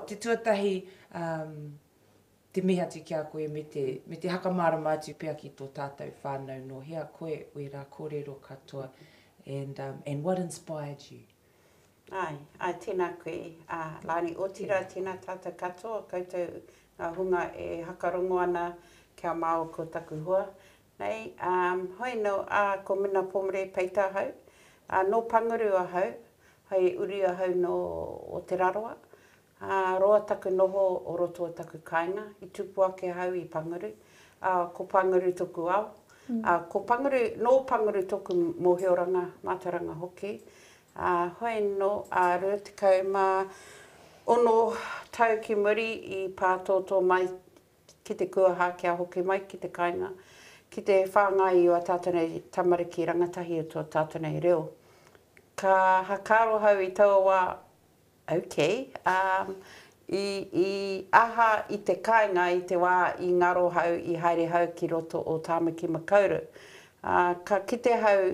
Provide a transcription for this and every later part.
te tuatahi te miha te kia koe me te hakamārama atu pia ki tō tātou whānau no hea koe oi rā kōrero katoa and what inspired you? Ai tēnā koe, Lani Otira, tēnā tātou katoa, koutou ngā hunga e hakarongo ana kia māo ko taku hua. Nei, hoi no, ko mina pomere peita hau, no panguru a hau, hei uri a hau no o te raroa, roa taku noho o roto o taku kāinga, I tupu ake hau I panguru, ko panguru toku au, ko panguru, no panguru toku mōheoranga, mātaranga hoki, hoi no, rua te kauma ono tau ki muri I pātoto mai ki te kuaha kia hoki mai ki te kāinga, ki te whāngai o a tātanei tamariki rangatahi o tō tātanei reo. Ka hakaro hau I taua wā, okay, I aha I te kāinga I te wā I ngaro hau I haere hau ki roto o Tāmaki Makaurau. Ka kite hau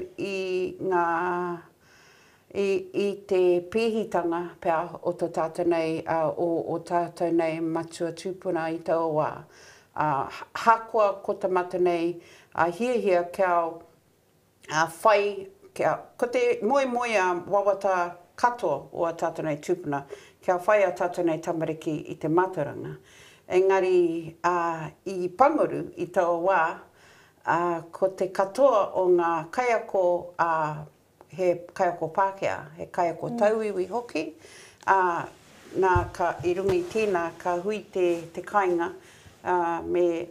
I te pihitanga pia o tō tātanei, o tātou nei matua tūpuna I taua wā. Hakua ko te mata nei, hia kia whai, ko te moe wawata katoa o a tātou nei tūpuna, kia whai a tātou nei tamariki I te mātaranga. Engari, I panguru I taua wā, ko te katoa o ngā kaiako, he kaiako Pākehā, he kaiako tauiwi hoki, nā ka I rungi tēnā ka hui te kāinga, me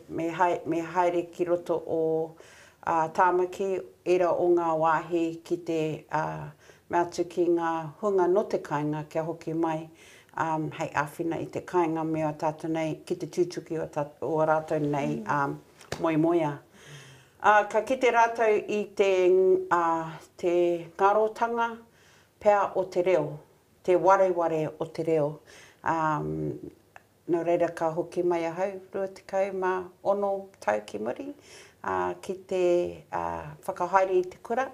haere ki roto o Tāmaki, era o ngā wāhi ki te me atu ki ngā hunga no te kāinga kia hoki mai, hei āwhina I te kāinga me o tātou nei, ki te tūtuki o rātou nei moimoia. Ka kite rātou I te ngarotanga pea o te reo, te wareware o te reo. No reira ka hoki mai a hau, rua te ono tau ki muri, ki te whakahaere I te kura.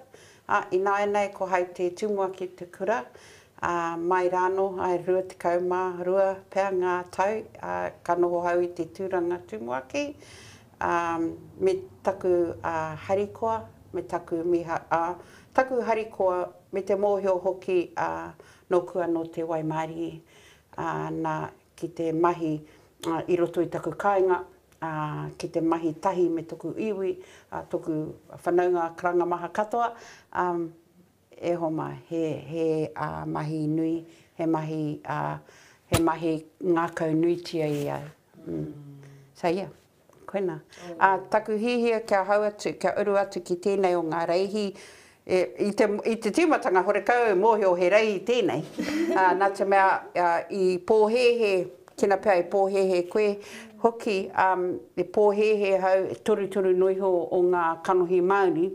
I nāia nei ko hau te tūmua ki te kura, mai rāno, ai rua te rua pea ngā tau, ka noho hau I te tūranga tūmua ki. Me taku harikoa, me taku harikoa, me te mōhio hoki no kua no te Waimarie, nā ki te mahi I roto I taku kāinga, ki te mahi tahi me toku iwi, toku whanaunga karanga maha katoa, e homa he mahi nui, he mahi ngākau nuitia I au. So yeah. Koina. Taku hihia kia hau atu, kia uru atu ki tēnei o ngā reihi. I te tīmatanga horekau mōhio he reihi tēnei. Nā te mea I pōhehe, kina pia I pōhehe koe hoki, I pōhehe hau e toru noiho o ngā kanohi Māori,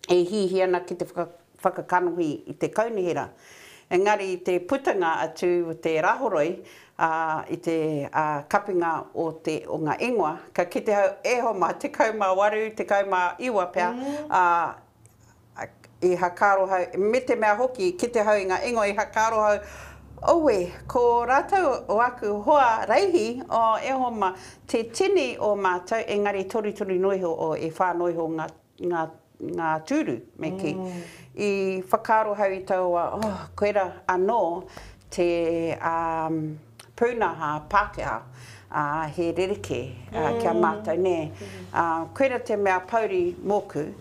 e hihi ana ki te whakakanohi I te kaunihera. Engari I te putanga atu o te rahoroi, I te kapinga o ngā ingoa, ka kite hau e homa te kaumā te kaumā pia, I hakaro hau, me te mea hoki, kite hau I ngā ingoa I hakaro hau, owe, ko rātou o aku hoa reihi, e homa te tini o mātou, engari toru noiho o e whānoiho ngā tūru me ki. I whakaro hau I taua, koera anō te pūnaha Pākehā, he rerike kia mātou ne. Koera te mea pauri mōku,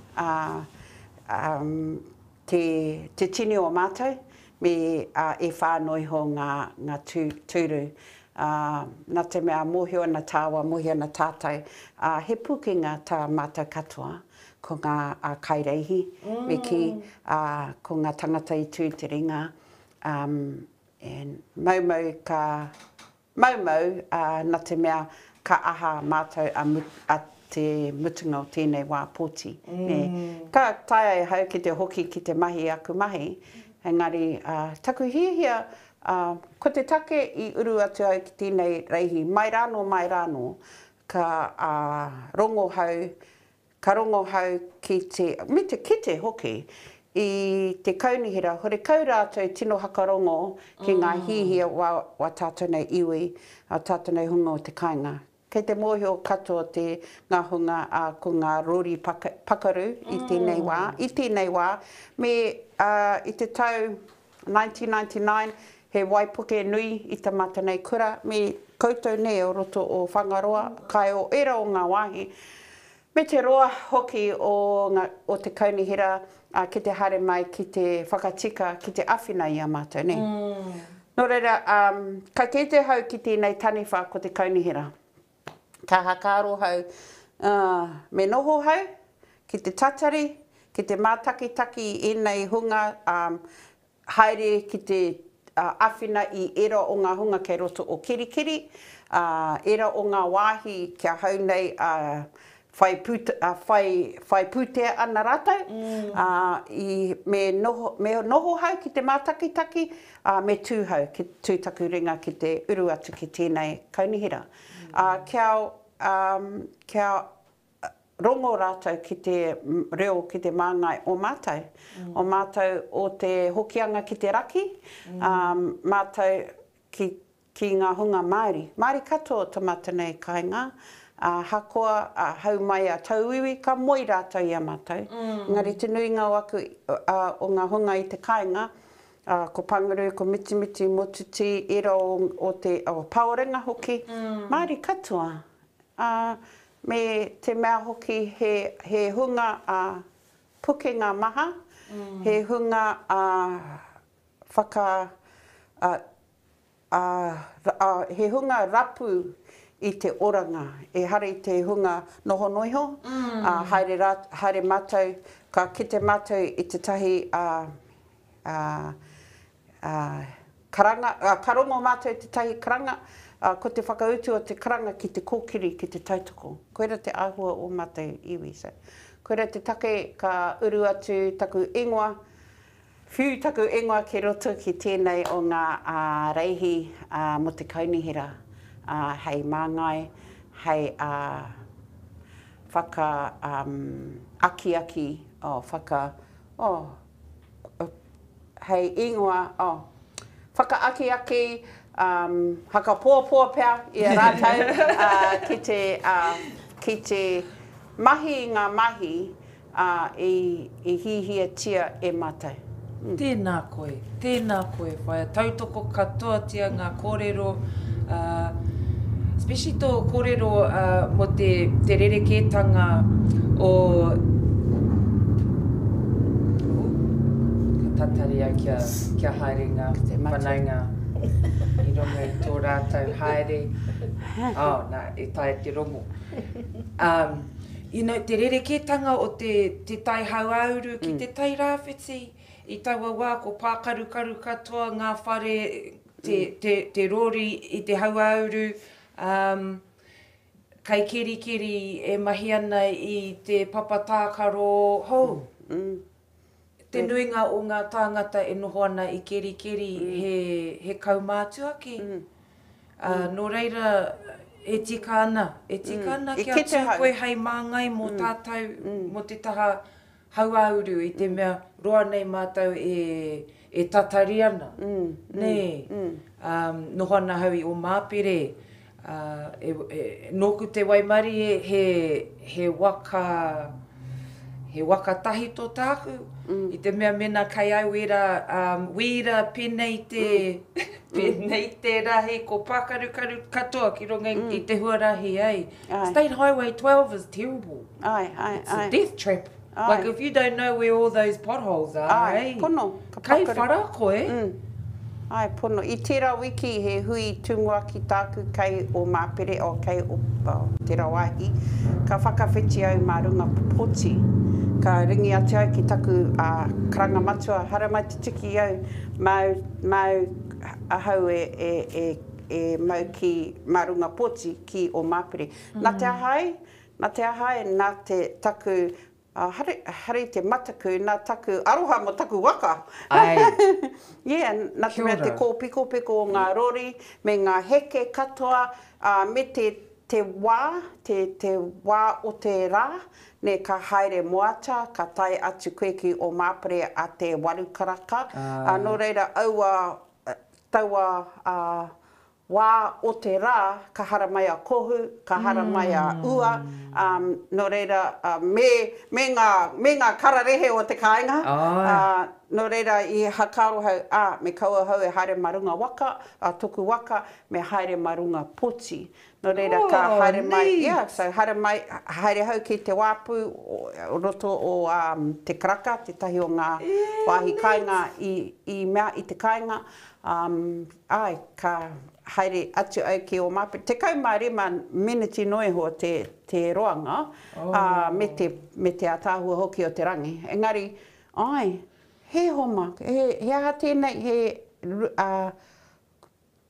te tini o mātou, me e whānoiho ngā tūru. Nā te mea mōhio ana tāua, mōhio ana tātou, he pukinga tā mātou katoa, ko ngā kaireihi, me ki, ko ngā tangata I tū te ringa, maumau nā te mea ka aha mātou a te mutunga o tēnei wā pōti. Ka taia e hau ki te hoki ki te mahi aku mahi, engari taku hihia, ko te take I uru atu au ki tēnei reihi, mai rāno, ka rongo hau ki te, me te kite hoki, i te kaunihira, hore kau rātou tino hakarongo ki ngā hihia wa tātou nei iwi, a tātou nei hunga o te kāinga. Kei te mōhio katoa te ngā hunga ko ngā rori pakaru i tēnei wā. I tēnei wā, me i te tau 1999, he waipuke nui i te matanei kura, me koutou nei o roto o Whangaroa, kai o era o ngā wāhi. Me te roa hoki o te kaunihira, ki te haere mai, ki te whakatika, ki te awhina i a mātou, ne? Nō reira, ka kei te hau ki tēnei taniwha ko te kaunihira. Ka hakaro hau, me noho hau, ki te tatari, ki te mātakitaki i nei hunga, haere ki te awhina i era o ngā hunga kei roto o kirikiri, era o ngā wāhi kia hau nei whai pūtea ana rātou, me noho hau ki te mātakitaki, me tūhau ki tūtaku ringa ki te uru atu ki tēnei kaunihira. Kia rongo rātou ki te reo ki te māngai o mātou. O mātou o te hokianga ki te raki, mātou ki ngā hunga Māori. Māori katoa tamata nei kāinga, hakoa hau mai a tauiwi, ka moi rātou i a mātou. Ngari te nuinga waku o ngā hunga i te kāinga, ko Pangaru, ko Mitimiti, Motuti, era o te Paorenga hoki. Māori katoa. Me te mea hoki he hunga puke ngā maha, he hunga he hunga rapu i te oranga, e hare i te hunga noho noiho, haere mātou, ka kite mātou i te tahi karongo mātou i te tahi karanga, ko te whakautu o te karanga ki te kōkiri, ki te tautoko. Koera te āhua o mātou iwi. Koera te take ka uru atu taku ingoa, whiu taku ingoa ki roto ki tēnei o ngā reihi mo te kaunihira. Hei māngai, hei whaka aki-aki, hei ingoa, whaka aki-aki, haka pōpō pēr i a rātou ki te mahi ngā mahi i hihia tia e mātou. Tēnā koe whaia. Tautoko katoa tia ngā kōrero, especially tō kōrero mo te rerekētanga o tataria kia haerenga, whanaunga. I rongo i tō rātou haere. Nā, e tae te rongo. Te rerekētanga o te tai hauauru ki te tai rāwhiti, i taua wā ko pākarukaru katoa ngā whare, te rori i te hauauru, kai kirikiri e mahi ana i te papatākaro hou. Te nuinga o ngā tāngata e noho ana i kirikiri he kaumātuaki. Nō reira, e tika ana kia tū koe hei māngai mō tātou, mō te taha hauauru i te mea roa nei mātou e tatari ana. Noho ana hau i o māpere, nōku te waimari he waka tahi tō tāku. I te mea mena kai au wira penei te rahi ko pākarukaru katoa ki ronga i te huarahi ai. State Highway 12 is terrible. It's a death trap. Like if you don't know where all those potholes are, pono. Kei whara koe. Ai, pono. I tērā wiki he hui tūngua ki tāku kei o māpere o kei o tērā wāhi. Ka whakawhiti au mā runga poti. Ka ringi atu au ki taku karanga matua. Hara mai te tiki au mau ahau e mau ki mā runga poti ki o māpere. Nā te ahai, nā te taku hare te mataku, nā taku aroha mo taku waka. Ai. Nā te mea te kōpiko o ngā rori, me ngā heke katoa, me te te wā o te rā, ne ka haere moata, ka tai atu koe ki o māpere a te waru karaka. Nō reira, taua wā o te rā, ka hara mai a kohu, ka hara mai a ua. Nō reira, me ngā kararehe o te kāinga. Nō reira, i hakaro hau, me kaua hau e haere marunga waka, toku waka, me haere marunga poti. Nō reira, ka haere mai, so haere hau ki te wāpu, roto o te karaka, te tahi o ngā wāhi kāinga i mea i te kāinga. Ka haere atu au ki o māpere. Te kaumārima miniti noi hoa te roanga, me te atāhua hoki o te rangi. Engari, he homa, he aha tēnei, he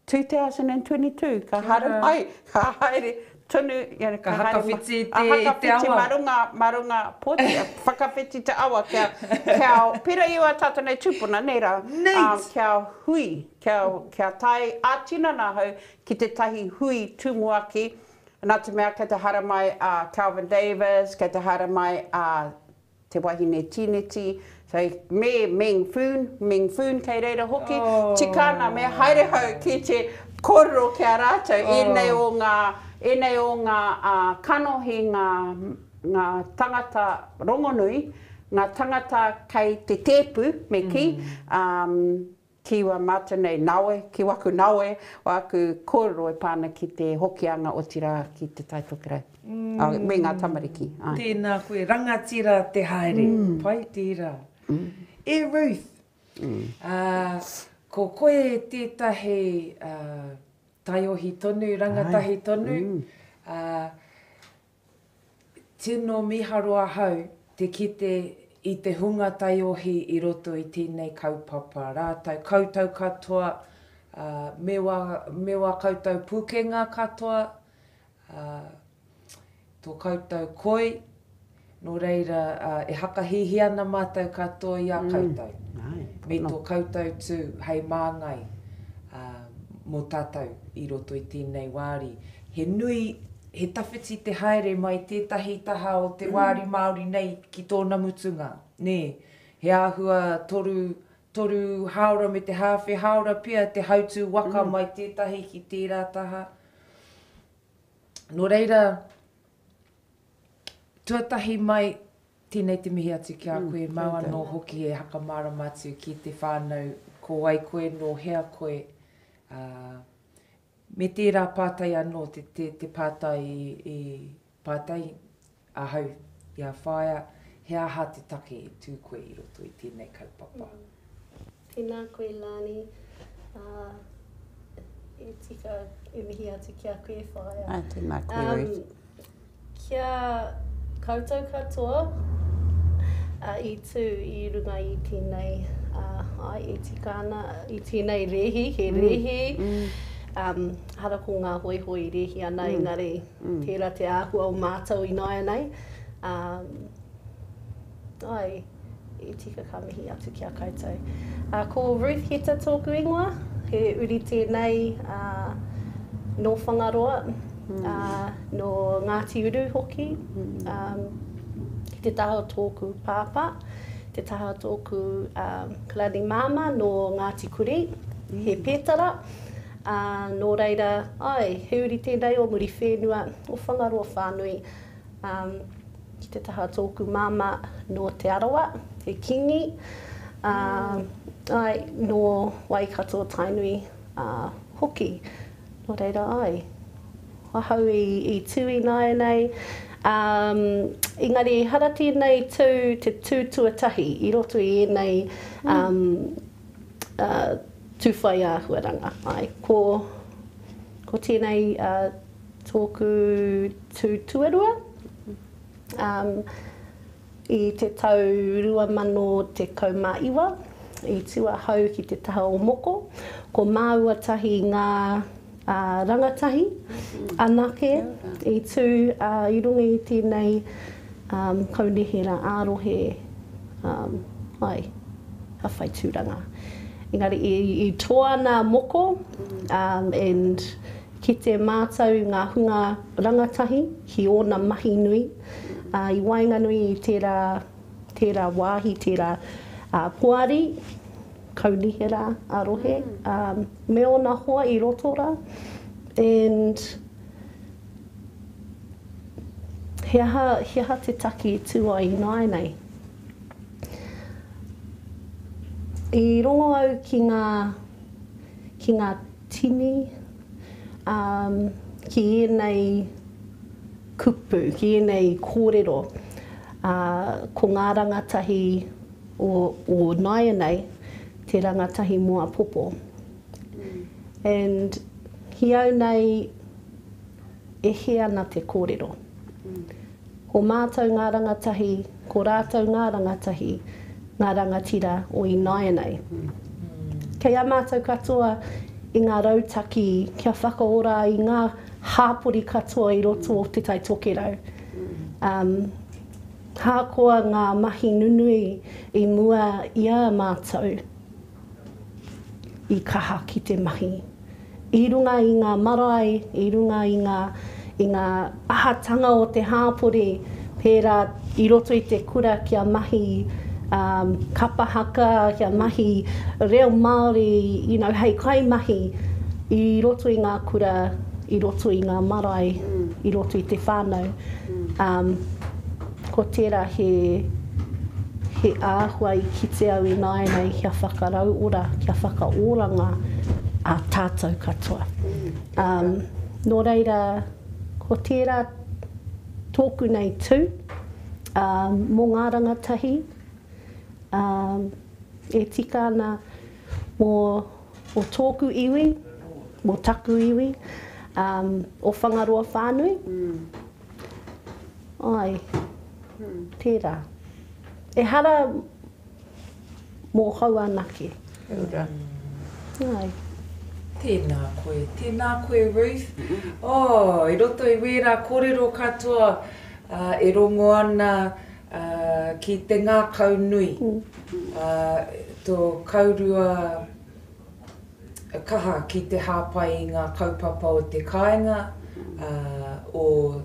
2022, ka hara mai, ka haere tonu, ka hakawhiti te awa. Marunga poti, whakawhiti te awa, kia pera iwa tata nei tūpuna, nei rā, kia hui, kia tai ātina nā hau ki te tahi hui tūmuaki, nā te mea kei te hara mai Calvin Davis, kei te hara mai te wahine tineti, so me Ming Foon kei reira hoki, tikana me haere hau ki te kororo kia rātou, enei o ngā kanohi ngā tangata rongonui, ngā tangata kei te tepu me ki, kiwa mata nei nawe, ki waku nawe, waku kororo e pāna ki te hokianga o tira ki te taitokerau. Me ngā tamariki. Tēnā koe, rangatira te haere, pai tira. Ruth, ko koe tētahi taiohi tonu, rangatahi tonu, tino miharoa hau te kite i te hunga taiohi i roto i tēnei kaupapa. Rātou koutou katoa, me wā koutou pukenga katoa, tō koutou koi, nō reira e hakahihi ana mātou katoa i a koutou. Me tō koutou tū, hei māngai mō tātou i roto i tēnei wāri. He nui, he tawhiti te haere mai tētahi taha o te wāri Māori nei ki tōna mutunga. Ne, he āhua toru haora me te hawhi haora pia te hautū waka mai tētahi ki tērā taha. Nō reira, tuatahi mai tēnei te mihi atu ki a koe, mau anō hoki e hakamārama atu ki te whānau ko wai koe no hea koe. Me tērā pātai anō, te pātai i pātai ahau i a whaia, he aha te take e tū koe i roto i tēnei kaupapa. Tēnā koe Lani, e tika e mihi atu ki a koe whaia. Tēnā koe Ruth. Kia koutou katoa, i tū i runga i tēnei, e tika ana i tēnei rehi, he rehi, hara ko ngā hoihoi rehi ana, engari tērā te āhua o mātou i nai nei. E tika ka mihi atu ki a koutou. Ko Ruth Heta tōku ingoa, he uri tēnei no whangaroa, no Ngāti Uru hoki, ki te taha tōku pāpā, te taha tōku Kalani Mama no Ngāti Kuri, he pētara. Nō reira, he uri tēnei o muri whenua, o whangaroa whānui, ki te taha tōku Mama no Te Arawa, he Kingi, no Waikato Tainui hoki. Nō reira, wahau i tui nai nei. Engari, hara tēnei te tū tuatahi i roto i enei tūwhai āhuaranga. Ko tēnei tōku tū tuarua. I te tau 2021, i tua hau ki te taha o moko, ko māuatahi ngā rangatahi, anake, i tū i runga i tēnei kaunihera ārohe, hawhai tūranga. Engari, i toa nā moko, and ki te mātau ngā hunga rangatahi, ki ōna mahi nui. I Wainganui i tērā wāhi, tērā puari, kaunihera arohe, me ona hoa i rotora. And he aha te taki tua i Naenei. I rongo au ki ngā tini, ki enei kupu, ki enei kōrero, ko ngā rangatahi o Naenei, te rangatahi mua popo. And hi au nei e he ana te kōrero. Ko mātou ngā rangatahi, ko rātou ngā rangatahi, ngā rangatira o i Naenei. Kei a mātou katoa i ngā rautaki, kia whakaora i ngā hāpori katoa i roto o te tai tokerau. Hākoa ngā mahi nunui i mua ia mātou i kaha ki te mahi. I runga i ngā marae, i runga i ngā ahatanga o te hāpori, pērā i roto i te kura kia mahi kapahaka, kia mahi reo Māori, hei kai mahi, i roto i ngā kura, i roto i ngā marae, i roto i te whānau. Ko tērā he āhua i kite au i Naenei, kia whakarau ora, kia whakaoranga a tātou katoa. Nō reira, ko tērā tōku nei tū, mō ngā rangatahi, e tika ana mō tōku iwi, mō taku iwi, o whangaroa whānui. Ai, tērā. E hara mō hauanake. Ai. Tēnā koe Ruth. I roto i wera kōrero katoa e rongo ana ki te ngā kaunui. Tō kaurua kaha ki te hāpai i ngā kaupapa o te kāinga, o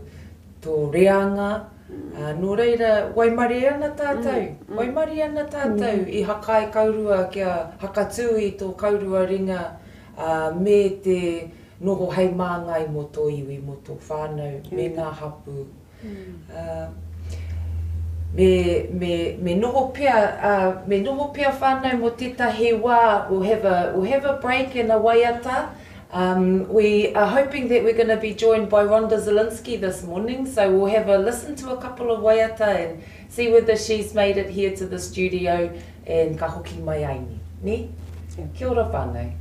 tō reanga. Nō reira, waimari ana tātou. Waimari ana tātou i hakai kaurua kia hakatū i tō kaurua ringa me te noho hei māngai mo tō iwi, mo tō whānau, me ngā hapu. Me noho pia whānau mo tētahi wā, we'll have a break in a waiata. We are hoping that we're going to be joined by Rhonda Zielinski this morning, so we'll have a listen to a couple of waiata and see whether she's made it here to the studio and ka hoki mai aini. Ne? Kia ora whānau.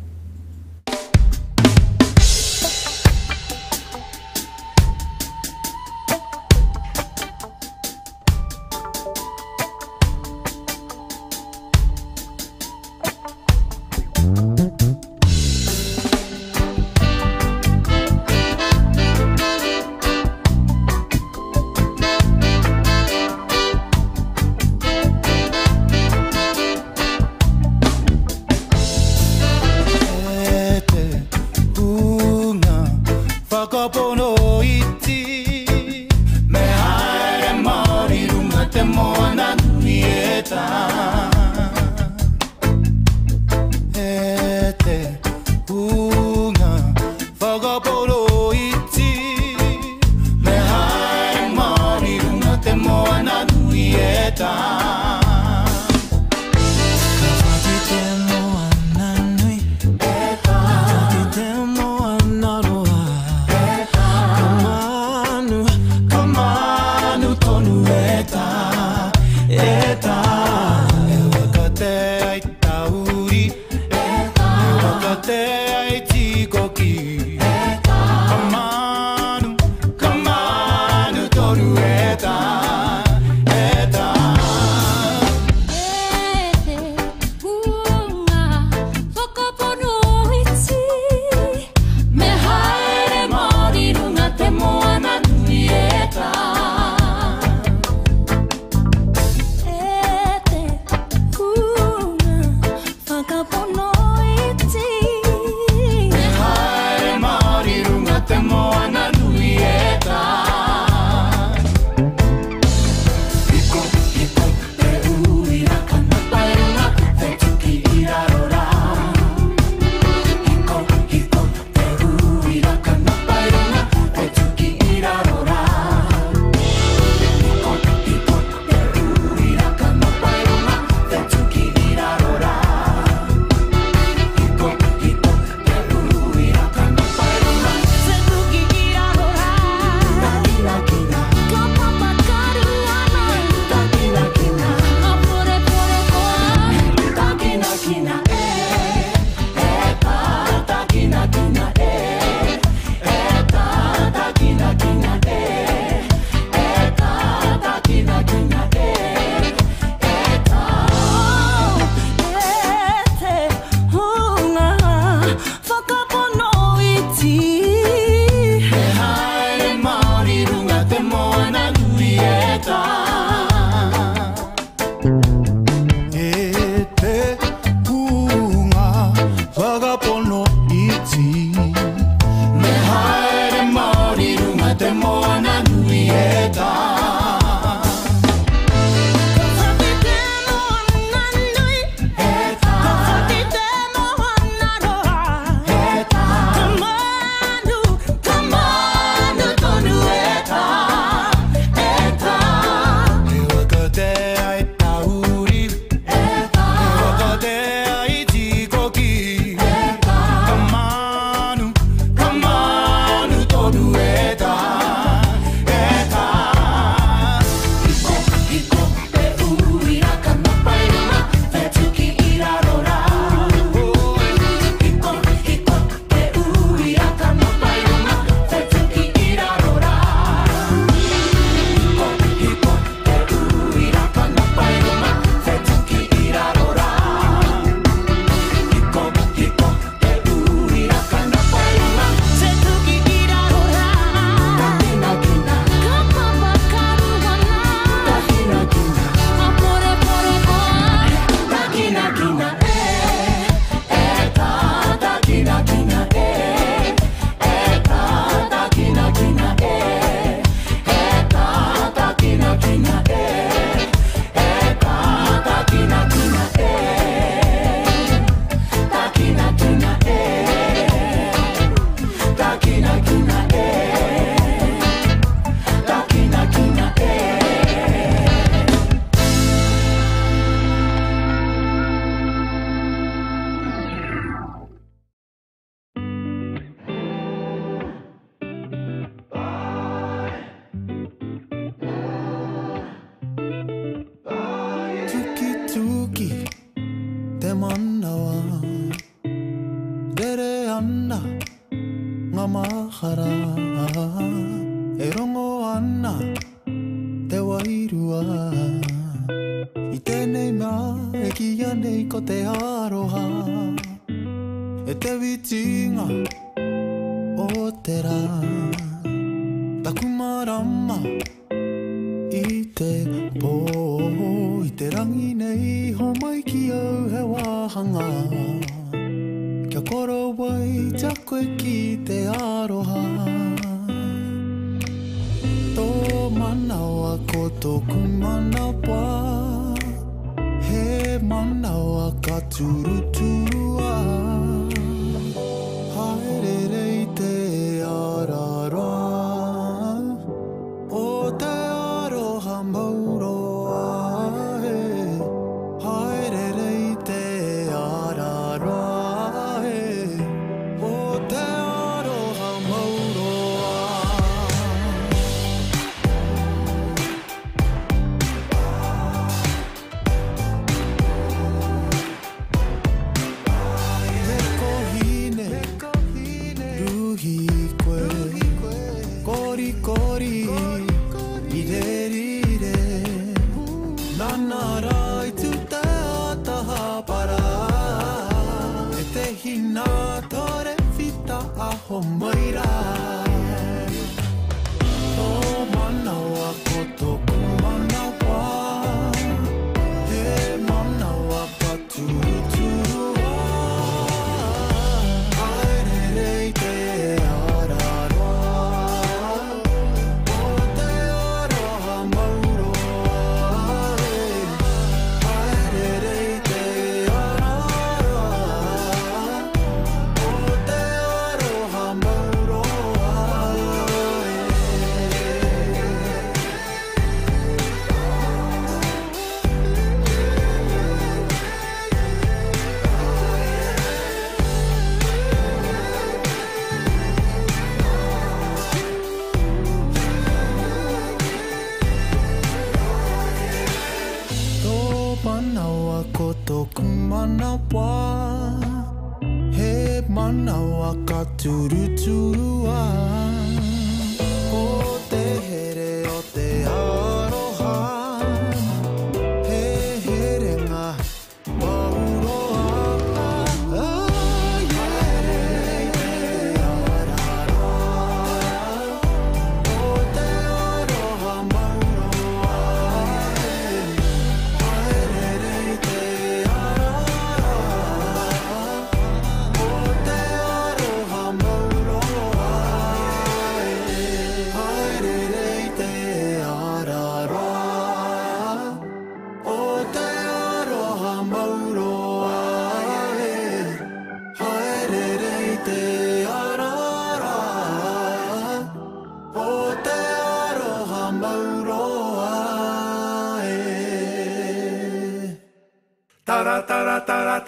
Come on.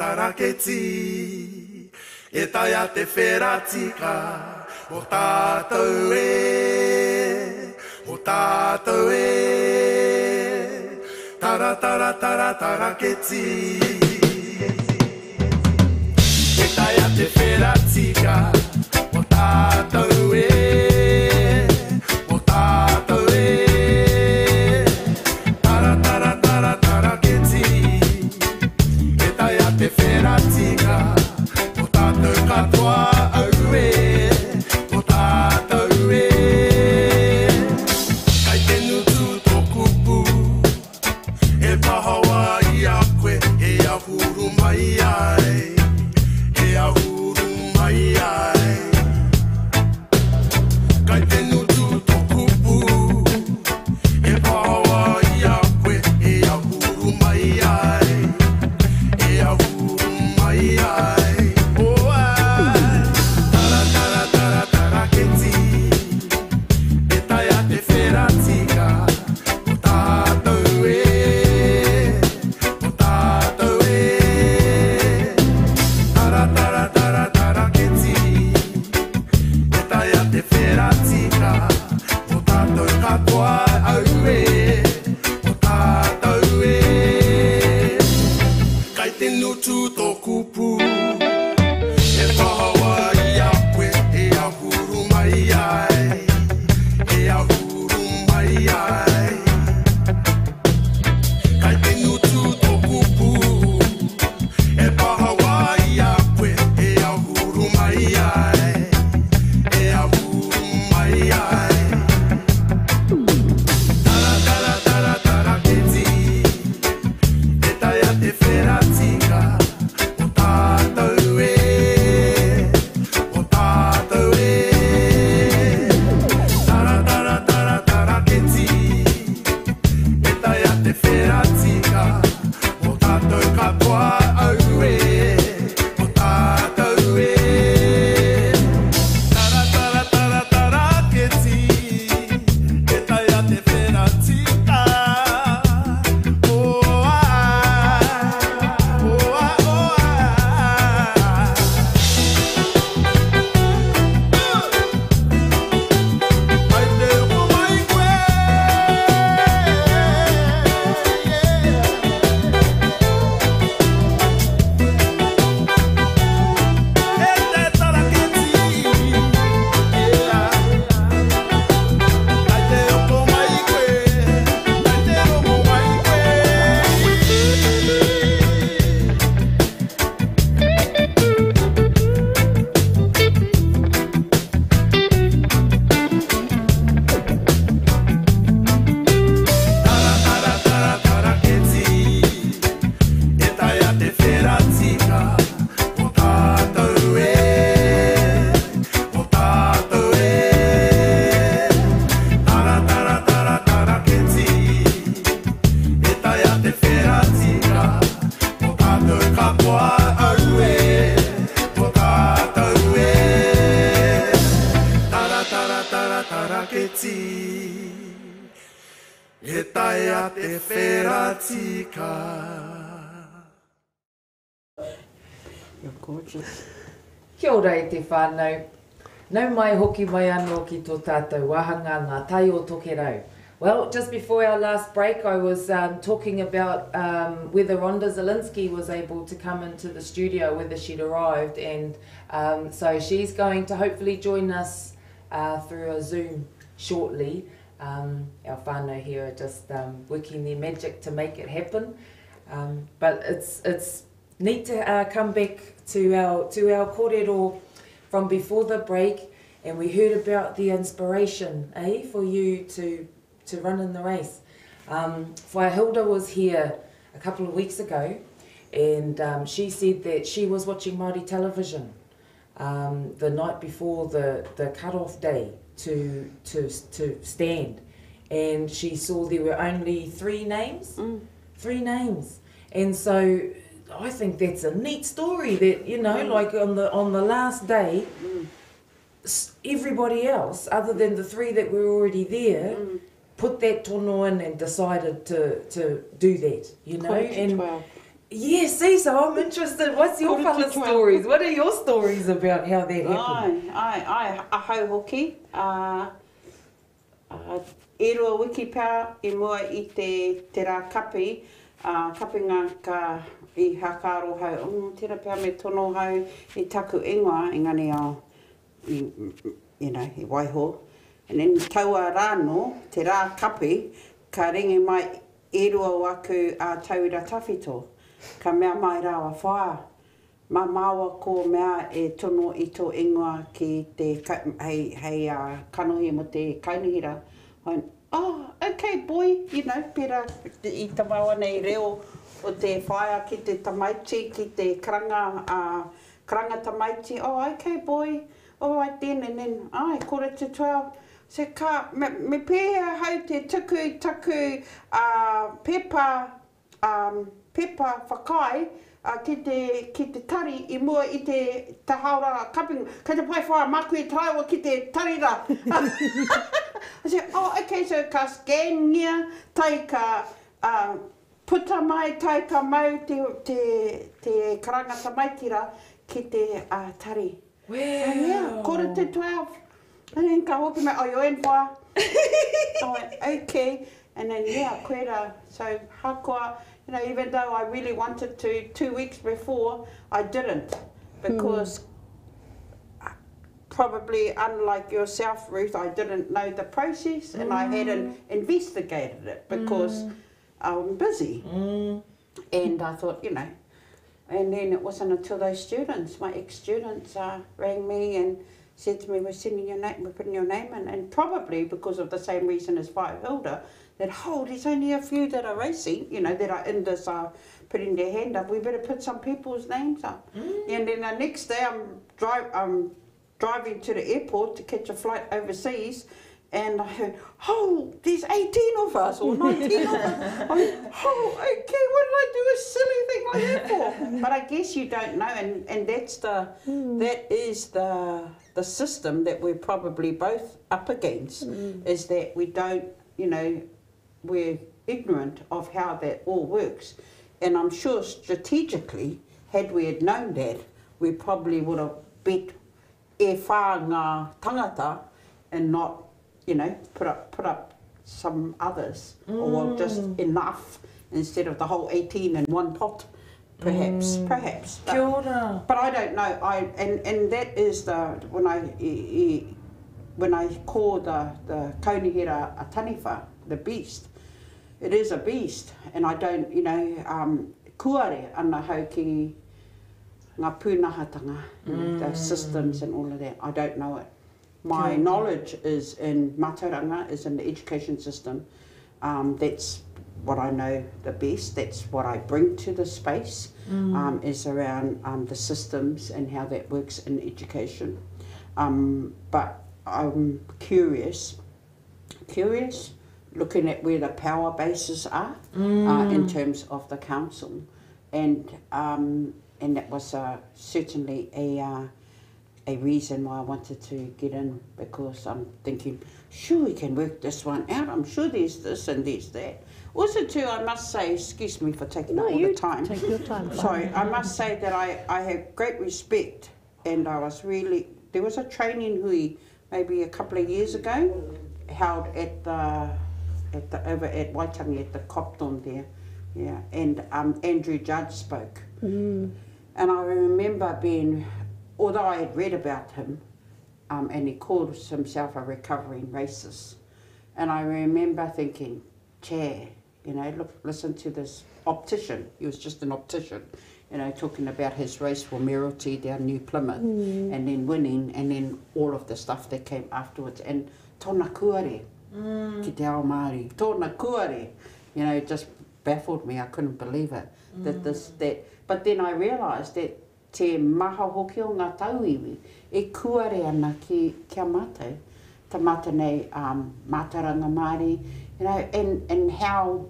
Tara ke ti, e tai a te wheratika, o tātou tara tara tara tara keti e tai a te whera tika o tātou tara tara tara tara keti e tai a te whera tika o tātou katoa au o tātou kai te nutu tōku pū e pahawa i a koe e ahuru mai ai e ahuru mai ai kai te nutu tōku pū e pahawa i a koe e ahuru mai ai e ahuru mai ai oh ai tara tara tara tara keti e tai a te whera tika o tātou tara tara tara tara keti e tai a te whera tika o tātou katoa au o tātou kai te nutu tōku pū e pahawa i a koe e ahuru mai ai e ahuru mai ai kai te nutu tōku pū e pahawa i a koe e ahuru mai ai e ahuru mai ai tara tara tara tara keti e tai a te whera tika o tātou tara tara tara tara keti e tai a te whera tika o tātou katoa au o tātou tara tara tara tara keti e tai a te whera tika oh ai oh ai oh ai ai te o mai koe e te tara keti ai te o mai koe ai te o mai koe tara tara tara tara keti e tai a te whera tika o tātou tara tara tara tara keti e tai a te whera tika o tātou katoa au o tātou tara tara tara tara keti e tai a te whera tika. You're gorgeous. Kia ora e te whānau. Nau mai hoki mai anō ki tō tātou wahanga ngā tai o tokerau. Well, just before our last break, I was talking about whether Rhonda Zielinski was able to come into the studio, whether she'd arrived, and so she's going to hopefully join us through a Zoom shortly. Our whānau here are just working their magic to make it happen. But it's neat to come back to our kōrero from before the break, and we heard about the inspiration, for you to run in the race. Hilda was here a couple of weeks ago, and she said that she was watching Māori television the night before the cut-off day to stand, and she saw there were only 3 names. 3 names. And so I think that's a neat story that, you know, like on the last day, everybody else, other than the 3 that were already there, put that tono in and decided to do that, you know. Yes, see, so I'm interested. What's your Kore whanga te twelve. stories? What are your stories about how that happened? Ai, ahau hoki. E roa wiki pā I mua I te rā kapi. Kapinga ka I hakaro hau. Tēnā pēr me tono hau I taku ingoa, engani ao, you know, I waiho. And then taua rāno, te rā kapi, ka ringi mai e roa waku a tauira tawhito. Ka mea mai rawa whaa. Ma maua ko mea e tono I tō ingoa ki te hei kanohi mo te kainihira. Oh, okay boy, you know, pera I tamaua nei reo o te whaia ki te tamaiti, ki te karanga tamaiti. Oh, okay boy, all right then, and then, ai, kore te 12. Se ka, me pēhea hau te tuku pepa whakai, ki te tari I mua I te haora kapinga. Kei te pai whaia maku I taiwa ki te tari rā. I said, oh, okay, so ka scan ngia, tai ka puta mai, tai ka mau te karanga tamaitira ki te tari. Wow. And yeah, kore te 12. And then ka hoki mai, oh, yo en wha. I went, okay. And then, yeah, koera. So, hakoa, you know, even though I really wanted to 2 weeks before, I didn't. Because probably unlike yourself, Ruth, I didn't know the process and I hadn't investigated it because I'm busy. And I thought, you know, and then it wasn't until those students, my ex-students, rang me and said to me, we're sending your name, we're putting your name in. And probably because of the same reason as Hilda, that, oh, there's only a few that are racing, you know, that are in this, putting their hand up. We better put some people's names up. And then the next day I'm driving to the airport to catch a flight overseas, and I heard, oh, there's 18 of us or 19 of us. I went, oh, okay, what did I do a silly thing like that for? But I guess you don't know, and that's that is the system that we're probably both up against, is that we don't, you know, we're ignorant of how that all works. And I'm sure strategically, had we had known that, we probably would have bet e whā ngā tangata and not, you know, put up some others, or just enough instead of the whole 18 in one pot, perhaps. Kia ora. But I don't know. And that is when I call the kaunihira a taniwha, the beast. It is a beast, and I don't, you know, kuare ana hau ki ngā pūnahatanga, the systems and all of that. I don't know it. My knowledge is in mātauranga, is in the education system. That's what I know the best. That's what I bring to the space, is around the systems and how that works in education. But I'm curious, looking at where the power bases are in terms of the council. And that was certainly a reason why I wanted to get in, because I'm thinking, sure, we can work this one out. I'm sure there's this and there's that. Also, too, I must say, excuse me for taking up all the time. Take your time. Sorry, I must say that I have great respect, and I was really, there was a training hui maybe a couple of years ago, held at over at Waitangi at the Copton there, yeah, and Andrew Judge spoke, and I remember being, although I had read about him, and he called himself a recovering racist, and I remember thinking, chair, you know, look, listen to this optician. He was just an optician, you know, talking about his race for mayoralty down New Plymouth, and then winning, and then all of the stuff that came afterwards, and tōna kuare, ki te ao Māori, tōna kuare, you know, it just baffled me. I couldn't believe it. But then I realised that te maha hoki o ngā tauiwi, e kuare ana kia mātou, ta mata nei mātaranga Māori, you know, and how,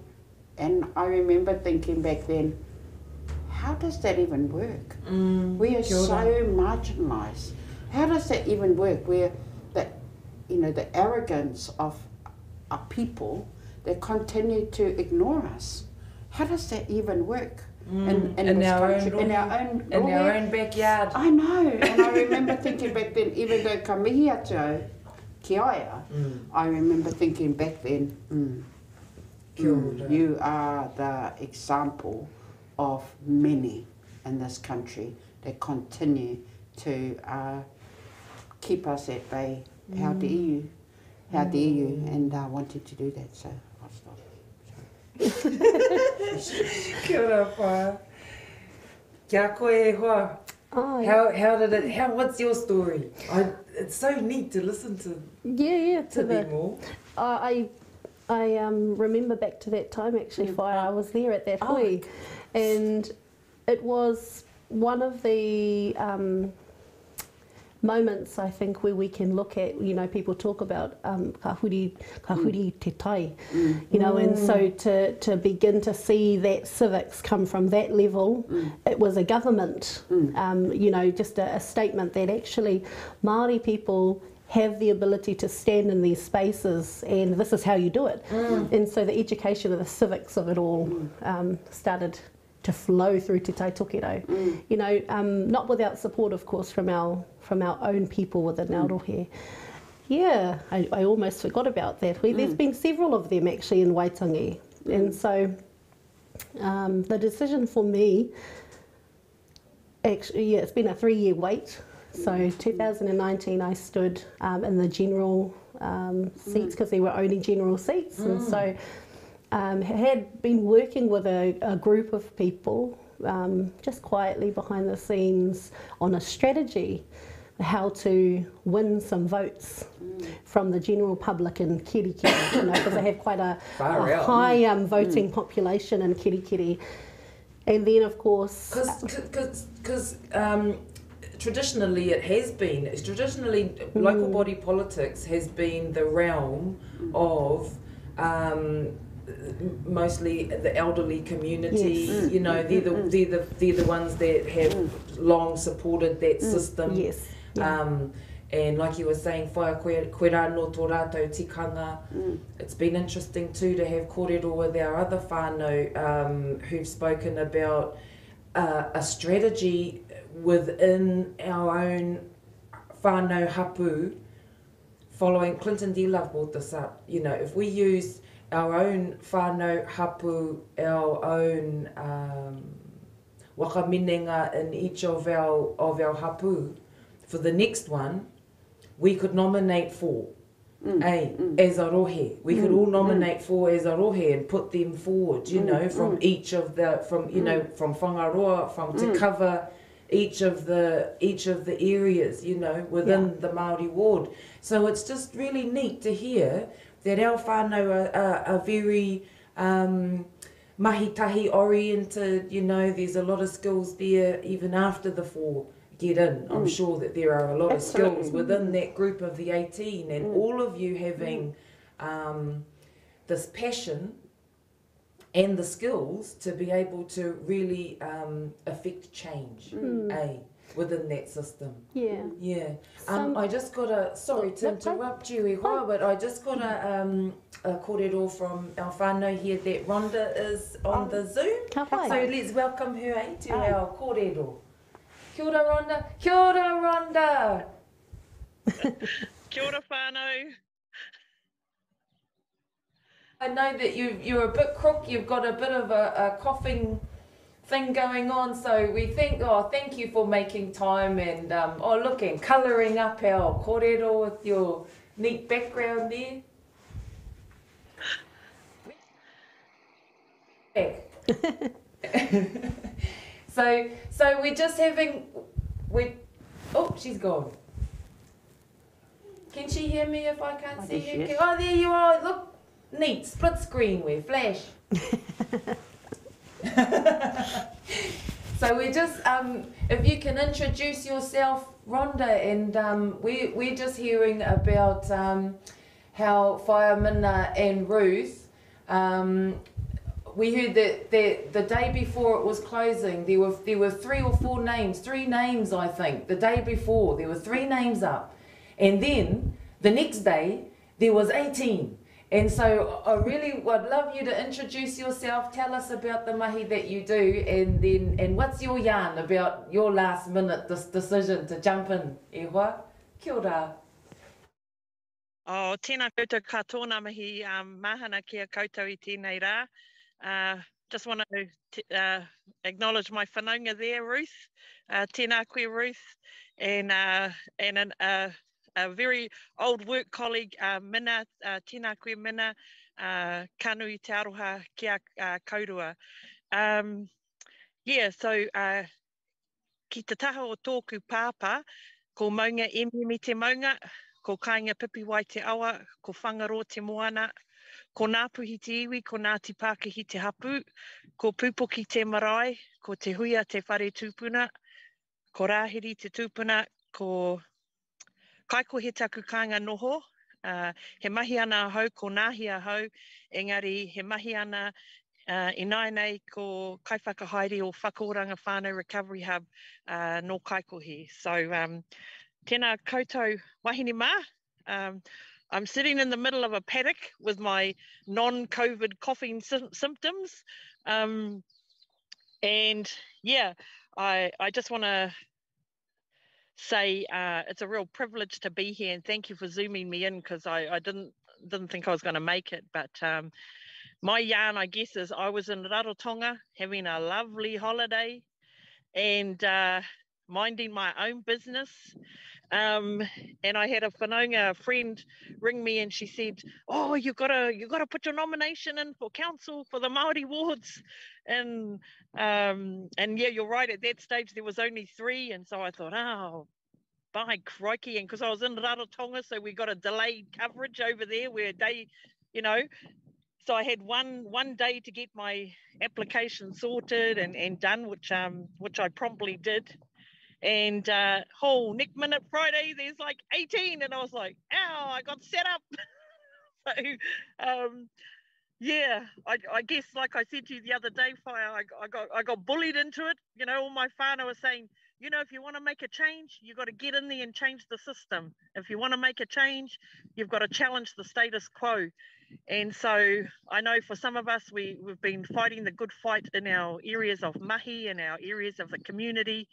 and I remember thinking back then, how does that even work? We are so marginalised. How does that even work? Where the arrogance of a people that continue to ignore us. How does that even work? in In this our own country, in our own in our rohe. own backyard. I know, and I remember thinking back then, even though ka mihi atu au ki aia, I remember thinking back then, Kia ora. you are the example of many in this country that continue to keep us at bay. How dare you? How dare you? And wanted to do that, so I'll stop. Kia ora whā. Kia koe e hoa. Oh, How did it, what's your story? It's so neat to listen to to them all. I remember back to that time actually, Whaia. I was there at that hui, and it was one of the moments, I think, where we can look at, you know, people talk about ka huri te tai, you know, and so to begin to see that civics come from that level, it was a government, you know, just a statement that actually Māori people have the ability to stand in these spaces, and this is how you do it. And so the education of the civics of it all started to flow through Te Tai Tokiro. You know, not without support, of course, from our own people within Aotearoa. Yeah, I almost forgot about that. There's been several of them actually in Waitangi, and so the decision for me, actually, yeah, it's been a 3-year wait. So 2019 I stood in the general seats, because there were only general seats, and so had been working with a group of people just quietly behind the scenes on a strategy how to win some votes from the general public in Kirikiri, you know, because they have quite a high voting population in Kirikiri. And then, of course, Because traditionally it has been, local body politics has been the realm of mostly the elderly community. You know, they're the ones that have long supported that system. And like you were saying, whaia koe rā no tō rātou tikanga. It's been interesting too to have kōrero with our other whānau who've spoken about a strategy within our own whānau hapu. Following Clinton D. Love brought this up, you know, if we use our own whānau hapu, our own wakaminenga in each of our hapu, for the next one, we could nominate 4 as a rohe. We could all nominate 4 as a rohe and put them forward, you know, from each of the, you know, from Whangaroa, to cover each of the areas, you know, within the Māori ward. So it's just really neat to hear that our whānau are very mahitahi oriented, you know, there's a lot of skills there even after the 4 get in. I'm sure that there are a lot of skills within that group of the 18, and all of you having this passion and the skills to be able to really affect change within that system. I just got a, sorry to interrupt you, Ihoa, but I just got a kōrero from our whānau here that Rhonda is on the Zoom. So let's welcome her to our kōrero. Kia ora, Rhonda. Kia ora, Rhonda. Kia ora, whānau. I know that you're a bit crook, you've got a bit of a coughing thing going on, so we think, thank you for making time and, and colouring up our kōrero with your neat background there. So we're just having, oh, she's gone. Can she hear me if I can't see her? Oh, there you are, look. Neat, split screen with flash. So we just, if you can introduce yourself, Rhonda, and we're just hearing about how Whaia and Ruth, we heard that the day before it was closing, there were 3 or 4 names, 3 names I think, the day before, there were 3 names up. And then the next day, there was 18. And so I really would love you to introduce yourself, tell us about the mahi that you do, and what's your yarn about your last minute decision to jump in, e hoa? Kia ora. Oh, tēnā koutou katoa mahi, mahana kia koutou I tēnei rā. Just want to acknowledge my whanaunga there, Ruth. Tēnā koe, Ruth. And a very old work colleague, Mina, tēnā koe Mina, kanui te aroha kia kaurua. Yeah, so ki te taha o tōku pāpā, ko maunga emimi te maunga, ko kāinga pipi wai te awa, ko whangaro te moana, ko Ngāpuhi te iwi, ko Ngāti Pākehī te hapu, ko Pupoki te marae, ko te huia te whare tūpuna, ko Rāhiri te tūpuna, ko Kaiko he taku kāinga noho, he mahi ana hau, ko Nāhia hau, engari he mahi ana I nei ko kaiwhakahaere o Whakaoranga Whānau Recovery Hub no Kaikohe. So tēnā koutou wahine mā. I'm sitting in the middle of a paddock with my non-COVID coughing symptoms. And yeah, I just want to say it's a real privilege to be here, and thank you for zooming me in, because I didn't think I was going to make it. But my yarn, I guess, is I was in Rarotonga having a lovely holiday and minding my own business. And I had a whanaunga friend ring me, and she said, "Oh, you gotta put your nomination in for council for the Māori wards." And yeah, you're right. At that stage, there was only 3, and so I thought, oh, by crikey! And because I was in Rarotonga, so we got a delayed coverage over there where they, you know. So I had one day to get my application sorted and done, which I promptly did. And next minute Friday, there's like 18, and I was like, ow, I got set up. So yeah, I guess, like I said to you the other day, Whaia, I got bullied into it. You know, all my whānau were saying, you know, if you want to make a change, you've got to get in there and change the system. If you want to make a change, you've got to challenge the status quo. And so I know for some of us, we've been fighting the good fight in our areas of mahi and our areas of the community.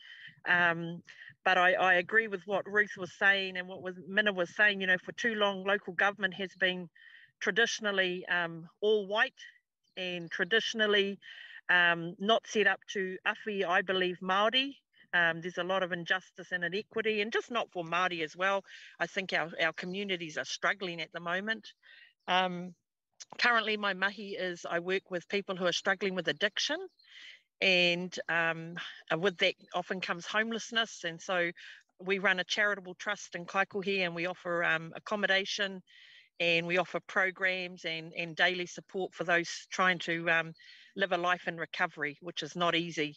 But I agree with what Ruth was saying and what Mina was saying. You know, for too long, local government has been traditionally all white and traditionally not set up to awhi, I believe, Māori. There's a lot of injustice and inequity, and just not for Māori as well. I think our communities are struggling at the moment. Currently, my mahi is I work with people who are struggling with addiction, and with that often comes homelessness. And so we run a charitable trust in Kaikohe, and we offer accommodation, and we offer programs and daily support for those trying to live a life in recovery, which is not easy.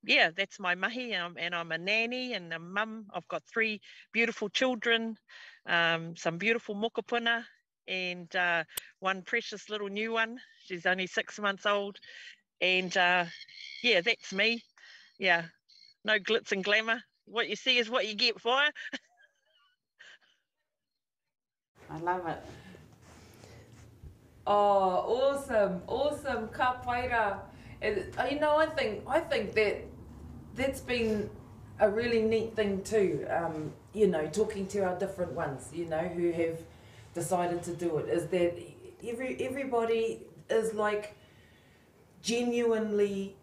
Yeah, that's my mahi, and I'm a nanny and a mum. I've got 3 beautiful children, some beautiful mokopuna, and one precious little new one. She's only 6 months old. And yeah, that's me. Yeah, no glitz and glamour. What you see is what you get, Whaia. I love it. Oh, awesome, ka paira. And, you know, I think that's been a really neat thing too. You know, talking to our different ones, you know, who have decided to do it, is that everybody is like genuinely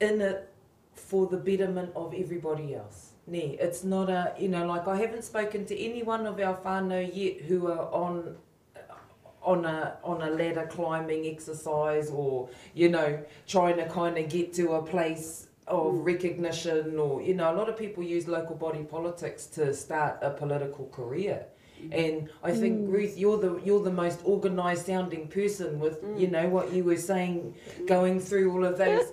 in it for the betterment of everybody else. Ne, it's not a, you know, like I haven't spoken to any one of our whānau yet who are on a ladder climbing exercise, or, you know, trying to kind of get to a place of recognition, or, you know, a lot of people use local body politics to start a political career. And I think, Ruth, you're the most organised sounding person with, you know, what you were saying, going through all of those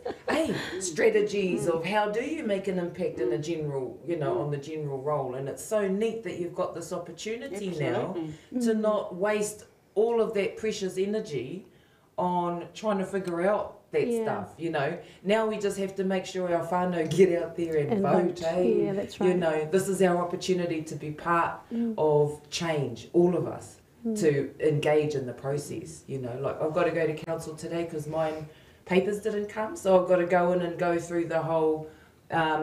strategies of how do you make an impact in a general, you know, on the general role. And it's so neat that you've got this opportunity now to not waste all of that precious energy on trying to figure out that Yeah. stuff, you know. Now we just have to make sure our whānau get out there and vote, eh? Yeah, that's right. You know, this is our opportunity to be part of change, all of us, to engage in the process, you know. Like, I've got to go to council today because mine papers didn't come, so I've got to go in and go through the whole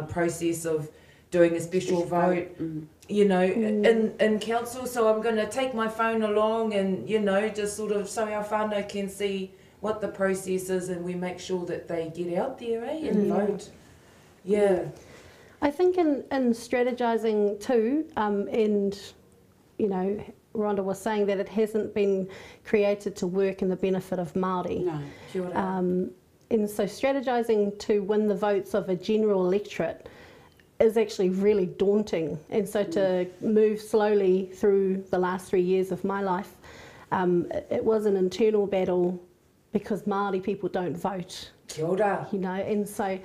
process of doing a special vote, you know, in council. So I'm going to take my phone along and, you know, just sort of so our whānau can see what the process is and we make sure that they get out there, eh, and vote. Yeah. I think in strategizing too, and, you know, Rhonda was saying that it hasn't been created to work in the benefit of Māori. No. Kia ora. And so strategizing to win the votes of a general electorate is actually really daunting. And so to move slowly through the last 3 years of my life, it was an internal battle because Māori people don't vote, Kia ora. you know. And so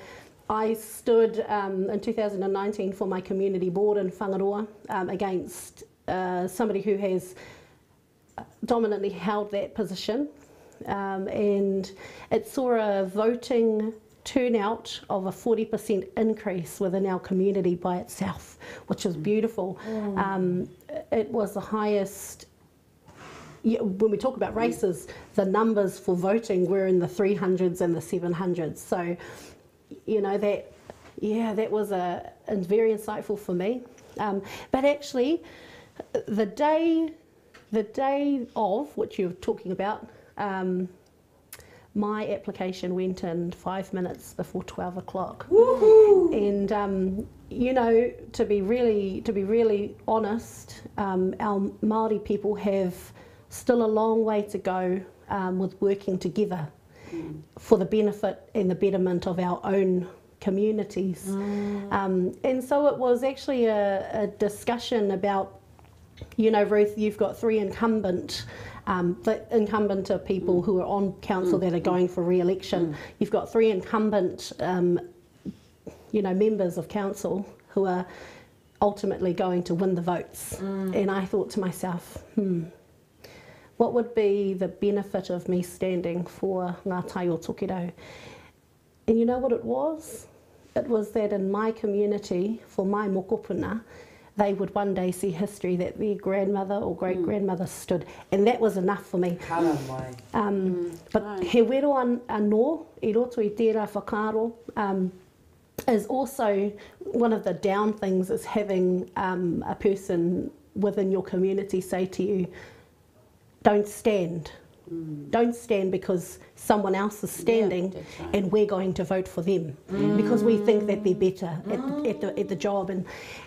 I stood in 2019 for my community board in Whangaroa against somebody who has dominantly held that position. And it saw a voting turnout of a 40% increase within our community by itself, which was beautiful. It was the highest. Yeah, when we talk about races, the numbers for voting were in the 300s and the 700s. So, you know, that was very insightful for me. But actually, the day of which you're talking about, my application went in 5 minutes before 12 o'clock. Woohoo! And you know, to be really honest, our Māori people have still a long way to go with working together for the benefit and the betterment of our own communities. And so it was actually a discussion about, you know, Ruth, you've got 3 incumbent. The incumbent are people who are on council that are going for re-election. You've got 3 incumbent, you know, members of council who are ultimately going to win the votes. And I thought to myself, what would be the benefit of me standing for Ngā Tai o Tokiro? And you know what it was? It was that in my community, for my mokopuna, they would one day see history that their grandmother or great-grandmother stood. And that was enough for me. Kara mai. But he wero anō, I roto I tērā whakaaro, is also one of the down things is having a person within your community say to you, don't stand. Don't stand because someone else is standing and we're going to vote for them because we think that they're better at the job.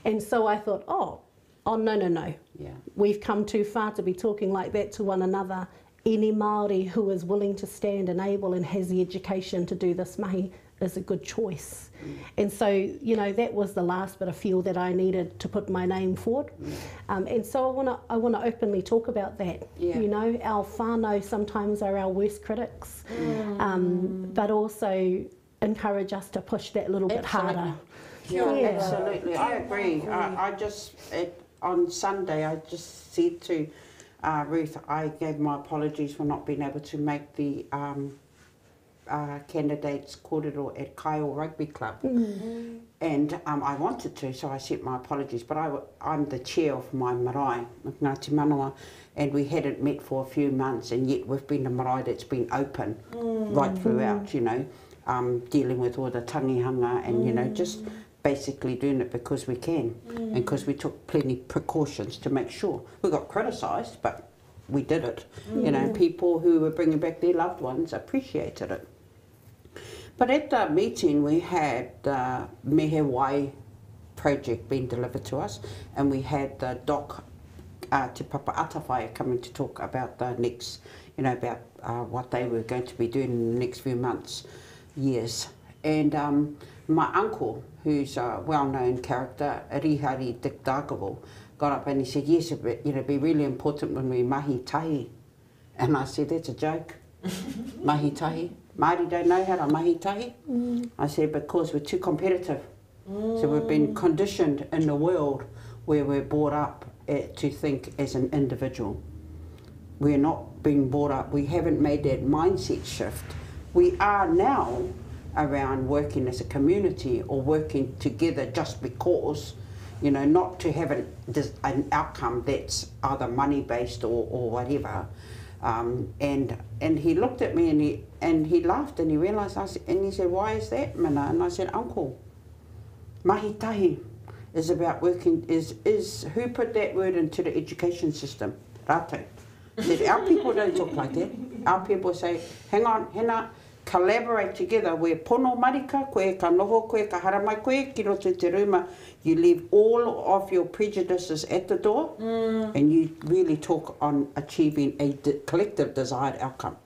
And so I thought, oh no. Yeah. We've come too far to be talking like that to one another. Any Māori who is willing to stand and able and has the education to do this mahi is a good choice. And so, you know, that was the last bit of fuel that I needed to put my name forward. And so I want to openly talk about that. Yeah. You know, our whānau sometimes are our worst critics, but also encourage us to push that little bit harder. Yeah, Yeah. absolutely. I agree. On Sunday, I just said to Ruth, I gave my apologies for not being able to make the candidates kōrero at Kaiō Rugby Club. And I wanted to, so I sent my apologies, but I'm the chair of my marae, Ngāti Manawa, and we hadn't met for a few months, and yet we've been a marae that's been open right throughout, you know, dealing with all the tangihanga and, you know, just basically doing it because we can and because we took plenty precautions to make sure. We got criticised, but we did it. You know, people who were bringing back their loved ones appreciated it. But at the meeting, we had the Mehe Wai project being delivered to us, and we had the Doc Te Papa Atawhai coming to talk about the next, you know, about what they were going to be doing in the next few months, years. And my uncle, who's a well-known character, Rihari Dick Dargaville, got up and he said, yes, it'd be really important when we mahi tahi. And I said, that's a joke. Mahi tahi. Māori don't know how to mahi tahi. I said, because we're too competitive. So we've been conditioned in the world where we're brought up to think as an individual. We're not being brought up, we haven't made that mindset shift. we are now around working as a community or working together just because, you know, not to have an outcome that's either money-based or whatever. And he looked at me and he laughed and he realised, and he said, why is that, Mana? And I said, Uncle, mahi tahi is about working, is who put that word into the education system? Rātou. Said, our people don't talk like that. Our people say, hang on, hena, collaborate together. We're pono marika, koe ka noho, koe ka haramai, koe ki roto te ruma. You leave all of your prejudices at the door and you really talk on achieving a collective desired outcome.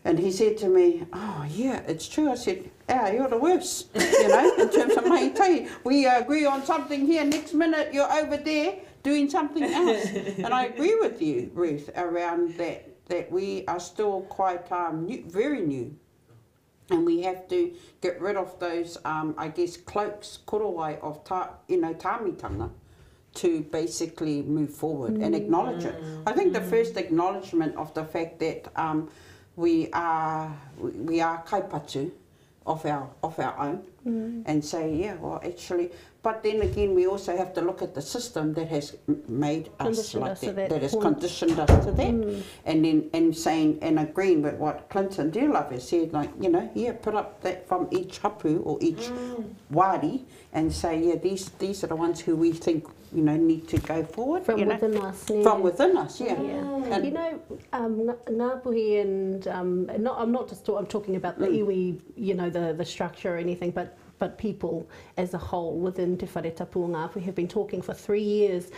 And he said to me, oh yeah, it's true. I said, you're the worst, you know, in terms of mahi tahi. We agree on something here, next minute you're over there doing something else. And I agree with you, Ruth, around that we are still quite new, very new. And we have to get rid of those, I guess, cloaks, korowai of tāmitanga to basically move forward and acknowledge it. I think the first acknowledgement of the fact that we are kaipatu of our own and say, yeah, well, actually, but then again, we also have to look at the system that has made us like that has conditioned us to that. And then and agreeing with what Clinton Dearlove has said, like, you know, yeah, put up that from each hapu or each wadi and say, yeah, these are the ones who we think, you know, need to go forward. From within us. Yeah. From within us, yeah. And you know, Ngāpuhi and I'm not just I'm talking about the iwi, you know, the structure or anything, but people as a whole within Te Whare Tapu o Ngāpuhi have been talking for 3 years.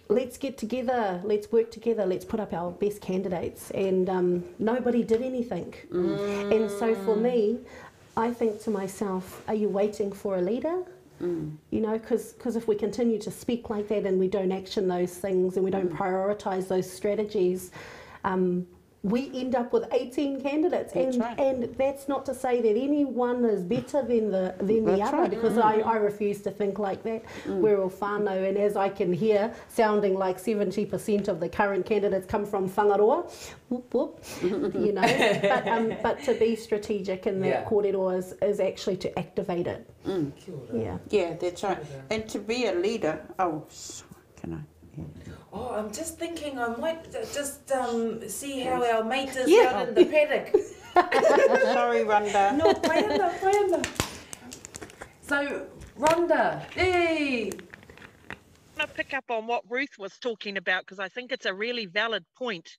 Let's get together, let's work together, let's put up our best candidates. And nobody did anything. And so for me, I think to myself, are you waiting for a leader? You know, because if we continue to speak like that and we don't action those things and we don't prioritise those strategies, we end up with 18 candidates. And that's not to say that any one is better than the other, because I refuse to think like that. We're all whānau, and as I can hear, sounding like 70% of the current candidates come from whangaroa, whoop, whoop, you know, but to be strategic in that kōrero is actually to activate it. Yeah, that's right. And to be a leader, can I? Yeah. Oh, I'm just thinking I might just see how our mate is out in the paddock. Sorry, Rhonda. No, Rhonda. So, Rhonda, hey! I want to pick up on what Ruth was talking about, because I think it's a really valid point.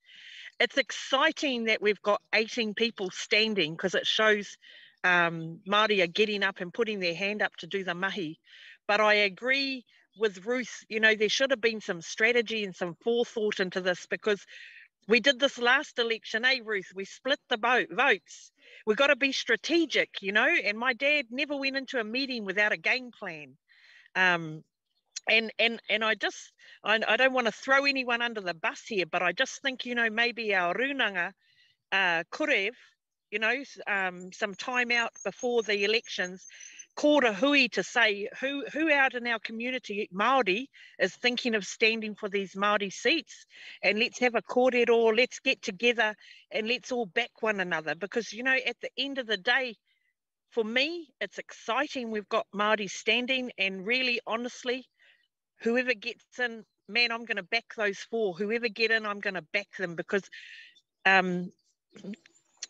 It's exciting that we've got 18 people standing, because it shows Māori are getting up and putting their hand up to do the mahi. But I agree with Ruth, you know, there should have been some strategy and some forethought into this, because we did this last election, Ruth? We split the votes. We've got to be strategic, you know, and my dad never went into a meeting without a game plan. And I don't want to throw anyone under the bus here, but I just think, you know, maybe our runanga could have, you know, some time out before the elections, kōra hui to say who out in our community, Māori, is thinking of standing for these Māori seats, and let's have a kōrero, let's get together and let's all back one another, because, you know, at the end of the day, for me, it's exciting we've got Māori standing, and really, honestly, whoever gets in, man, I'm going to back those four. Whoever get in, I'm going to back them, because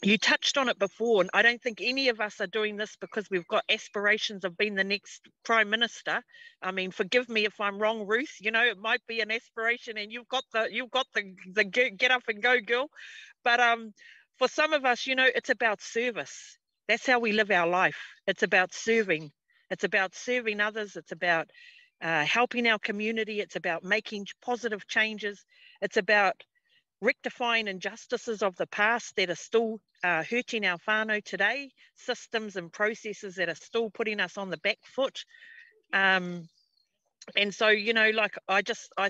you touched on it before, and I don't think any of us are doing this because we've got aspirations of being the next Prime Minister. I mean, forgive me if I'm wrong, Ruth. You know, it might be an aspiration, and you've got the get up and go, girl. But for some of us, you know, it's about service. That's how we live our life. It's about serving. It's about serving others. It's about helping our community. It's about making positive changes. It's about rectifying injustices of the past that are still hurting our whānau today, systems and processes that are still putting us on the back foot. And so, you know, like, I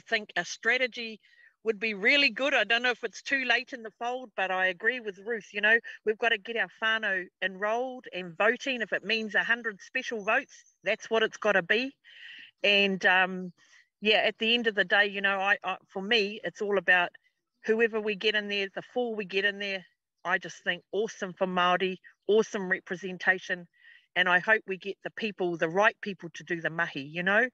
think a strategy would be really good. I don't know if it's too late in the fold, but I agree with Ruth. You know, we've got to get our whānau enrolled and voting. If it means 100 special votes, that's what it's got to be. And yeah, at the end of the day, you know, for me, it's all about whoever we get in there, the four we get in there, I just think awesome for Māori, awesome representation. And I hope we get the right people to do the mahi, you know.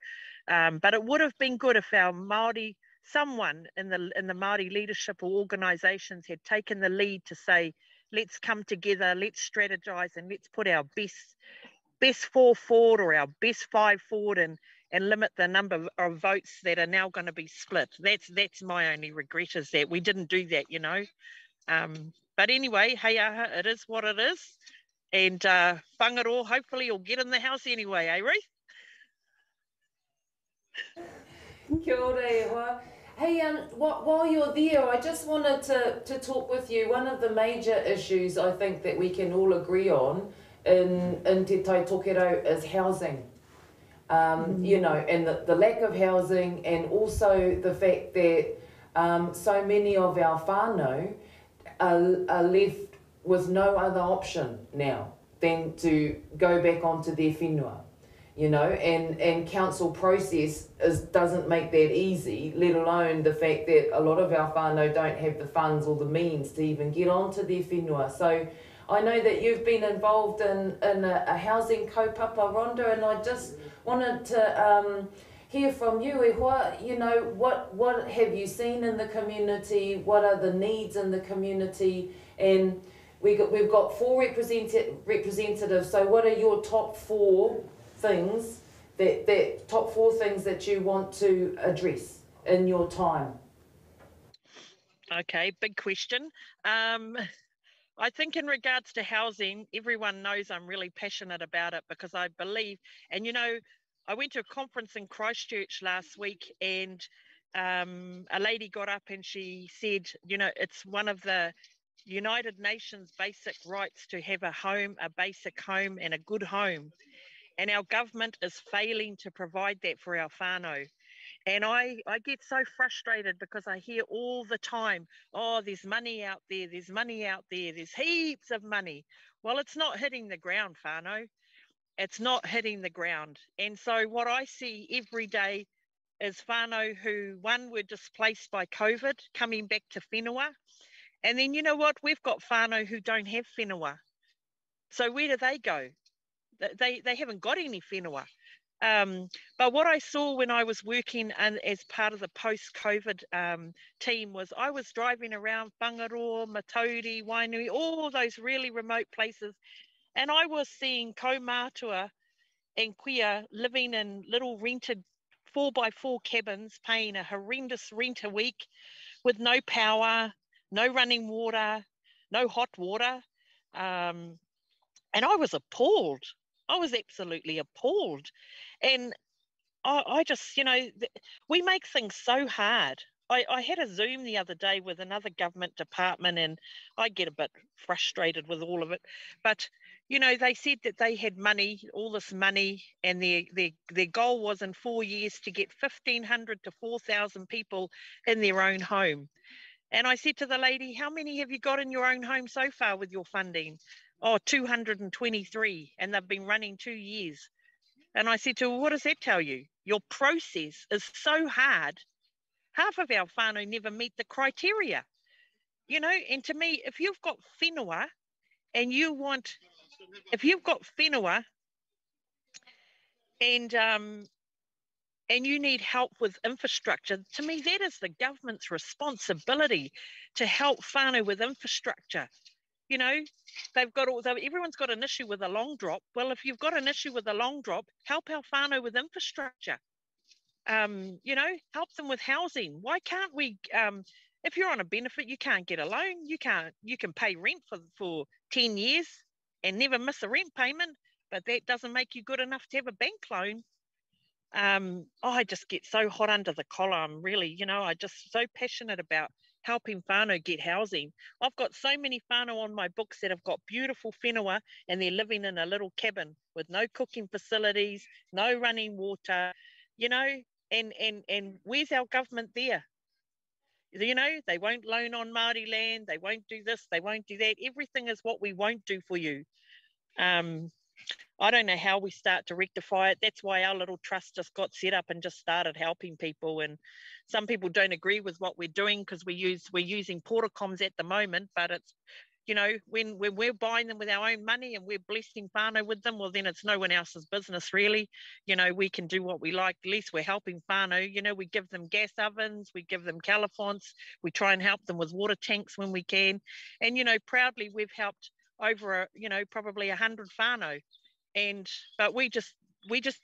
But it would have been good if our Māori, someone in the Māori leadership or organisations had taken the lead to say, let's come together, let's strategise, and let's put our best four forward or our best five forward, and limit the number of votes that are now going to be split. That's my only regret, is that we didn't do that, you know. But anyway, hei aha, it is what it is. And Whangaroa, hopefully you'll get in the house anyway, eh, Ruth? Kia ora e hoa. Hey, while you're there, I just wanted to talk with you. One of the major issues I think that we can all agree on in Te Tai Tokerau is housing. You know, and the lack of housing, and also the fact that so many of our whānau are left with no other option now than to go back onto their whenua, you know, and council process doesn't make that easy, let alone the fact that a lot of our whānau don't have the funds or the means to even get onto their whenua. So I know that you've been involved in a housing kaupapa, Rhonda, and I just wanted to hear from you, e hoa, you know, what have you seen in the community, what are the needs in the community, and we've got 4 representatives, so what are your top 4 things that you want to address in your time? Okay, big question. I think in regards to housing, everyone knows I'm really passionate about it, because I believe, and you know, I went to a conference in Christchurch last week, and a lady got up and she said, you know, it's one of the United Nations basic rights to have a home, a basic home and a good home. And our government is failing to provide that for our whānau. And I get so frustrated, because I hear all the time, oh, there's money out there, there's money out there, there's heaps of money. Well, it's not hitting the ground, whānau. It's not hitting the ground. And so what I see every day is whānau who, one, were displaced by COVID, coming back to whenua. And then, you know what, we've got whānau who don't have whenua. So where do they go? They haven't got any whenua. But what I saw when I was working as part of the post-COVID team was I was driving around Whangaroa, Matauri, Wainui, all those really remote places, and I was seeing kaumātua and kuia living in little rented 4x4 cabins, paying a horrendous rent a week, with no power, no running water, no hot water. And I was appalled. I was absolutely appalled. And I just, you know, we make things so hard. I had a Zoom the other day with another government department, and I get a bit frustrated with all of it. But, you know, they said that they had money, all this money, and their goal was in 4 years to get 1,500 to 4,000 people in their own home. And I said to the lady, how many have you got in your own home so far with your funding? Oh, 223, and they've been running 2 years. And I said to her, what does that tell you? Your process is so hard. Half of our whānau never meet the criteria. You know, and to me, if you've got whenua and you want, if you've got whenua and you need help with infrastructure, to me, that is the government's responsibility to help whānau with infrastructure. You know, everyone's got an issue with a long drop. Well, if you've got an issue with a long drop, help our whānau with infrastructure. You know, help them with housing. Why can't we, if you're on a benefit, you can't get a loan. You can pay rent for 10 years and never miss a rent payment, but that doesn't make you good enough to have a bank loan. I just get so hot under the collar. I'm really, you know, I'm just so passionate about helping whānau get housing. I've got so many whānau on my books that have got beautiful whenua, and they're living in a little cabin with no cooking facilities, no running water, you know, and where's our government there? You know, they won't loan on Māori land, they won't do this, they won't do that. Everything is what we won't do for you. I don't know how we start to rectify it. That's why our little trust just got set up and just started helping people. And some people don't agree with what we're doing, because we're using Portacoms at the moment, but it's, you know, when we're buying them with our own money and we're blessing whānau with them, well, then it's no one else's business, really. You know, we can do what we like. At least we're helping whānau. You know, we give them gas ovens, we give them calafonts, we try and help them with water tanks when we can. And, you know, proudly we've helped over, you know, probably 100 whānau. But we just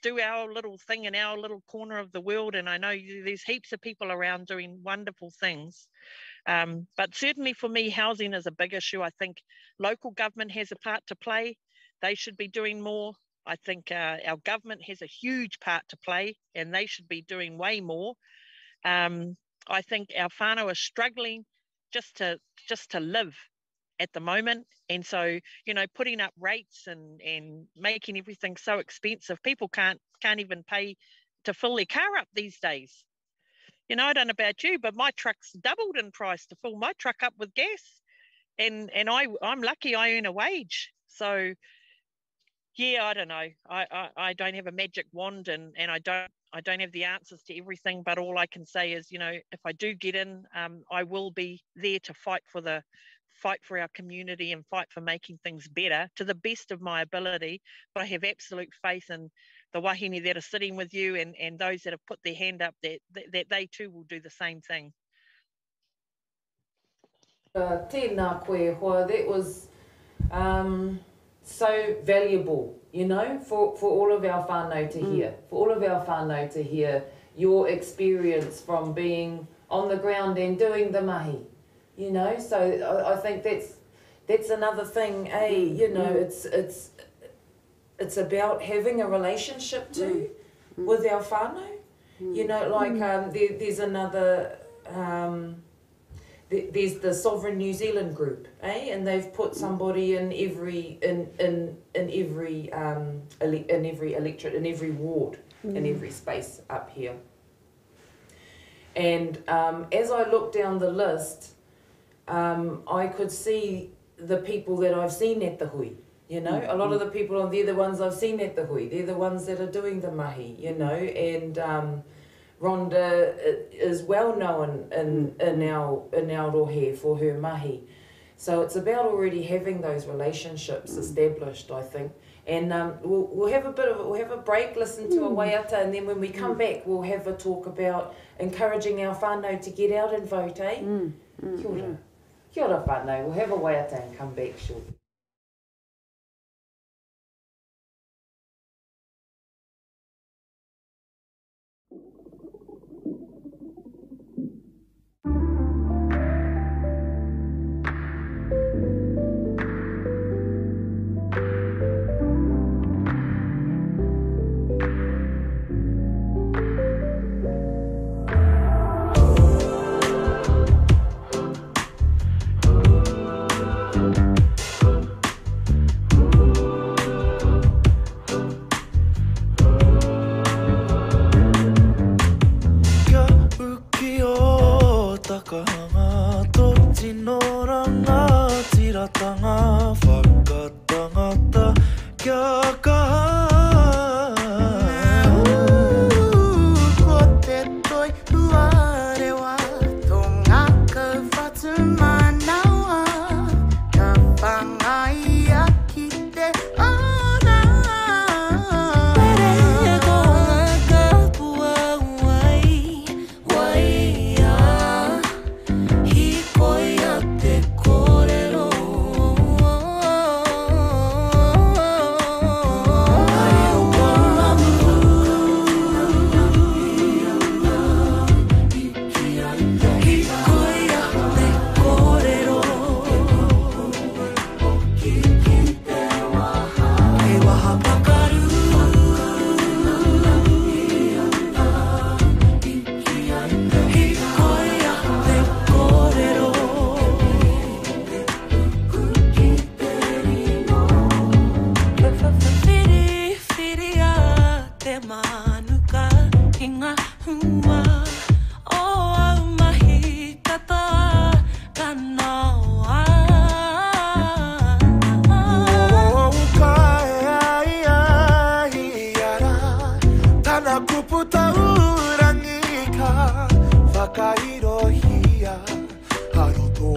do our little thing in our little corner of the world. And I know there's heaps of people around doing wonderful things. But certainly for me, housing is a big issue. I think local government has a part to play. They should be doing more. I think our government has a huge part to play, and they should be doing way more. I think our whānau are struggling just to live at the moment. And so, you know, putting up rates and making everything so expensive, people can't even pay to fill their car up these days. You know, I don't know about you, but my truck's doubled in price to fill my truck up with gas. And I'm lucky I earn a wage. So, yeah, I don't know. I don't have a magic wand, and I don't have the answers to everything. But all I can say is, you know, if I do get in, I will be there to fight for our community and fight for making things better to the best of my ability. But I have absolute faith in the wahine that are sitting with you and those that have put their hand up that they too will do the same thing. Tēnā koe hoa, that was so valuable, you know, for all of our whānau to hear, for all of our whānau to hear your experience from being on the ground and doing the mahi, you know. So I think that's another thing, you know, it's about having a relationship too with our whānau, you know, like there's another, there's the Sovereign New Zealand group, and they've put somebody in every electorate, in every ward, in every space up here. And as I looked down the list, I could see the people that I've seen at the hui. You know, a lot of the people on there, the ones I've seen at the hui, they're the ones that are doing the mahi, you know, and Rhonda is well known in our rohe for her mahi. So it's about already having those relationships established, I think. And we'll have a break, listen to a waiata, and then when we come back, we'll have a talk about encouraging our whānau to get out and vote, eh? Kia ora. Kia ora whānau. We'll have a waiata and come back shortly. Whakairohia haroto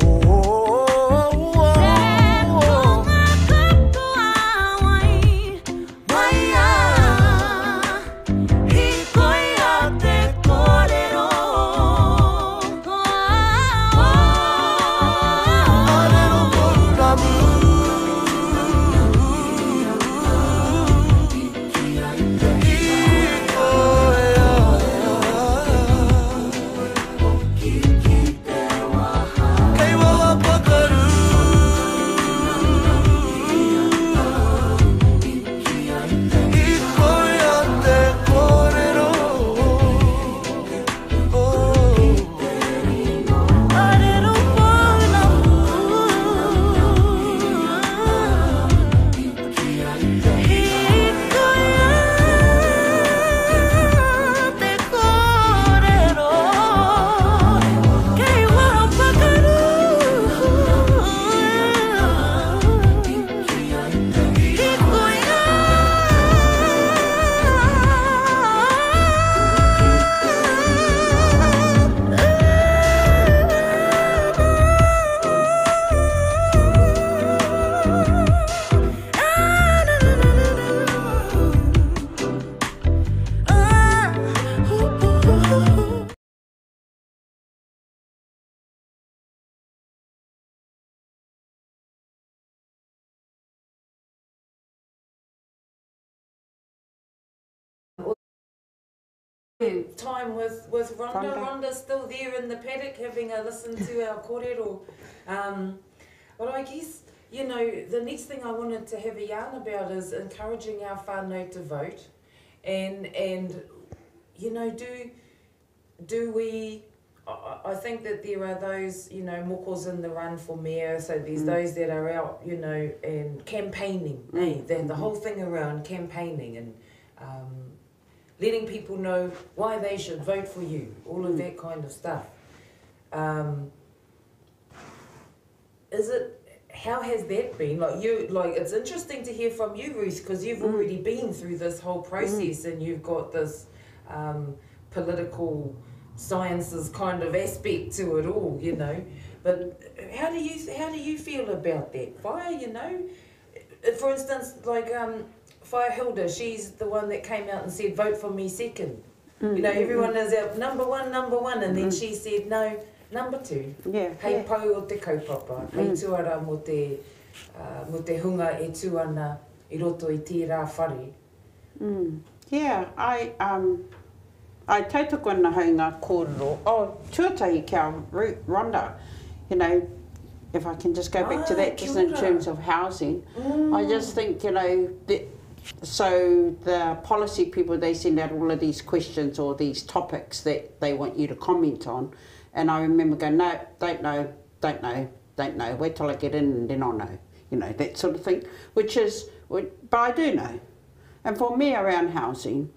time with Rhonda. Rhonda's still there in the paddock having a listen to our kōrero. But I guess, you know, the next thing I wanted to have a yarn about is encouraging our whānau to vote. And you know, do we... I think that there are those, you know, mokos in the run for mayor, so there's those that are out, you know, and campaigning, the whole thing around campaigning and letting people know why they should vote for you, all of that kind of stuff. How has that been? It's interesting to hear from you, Ruth, because you've already been through this whole process and you've got this political sciences kind of aspect to it all, you know. But how do you feel about that? Fire, you know, for instance, like Fire Hilda, she's the one that came out and said, vote for me second. You know, everyone is out number one, and then she said, no, number 2. Yeah. Hei pau o te kaupapa, hei tuara mo te hunga e tū ana I roto I tērā whare. Yeah, I tautoko na haunga kōrero. Oh, tuatahi kia Rhonda, you know, if I can just go back to that, just in terms of housing, I just think, you know, so the policy people, they send out all of these questions or these topics that they want you to comment on, and I remember going, no, don't know, wait till I get in and then I'll know, you know, that sort of thing, but I do know. And for me around housing,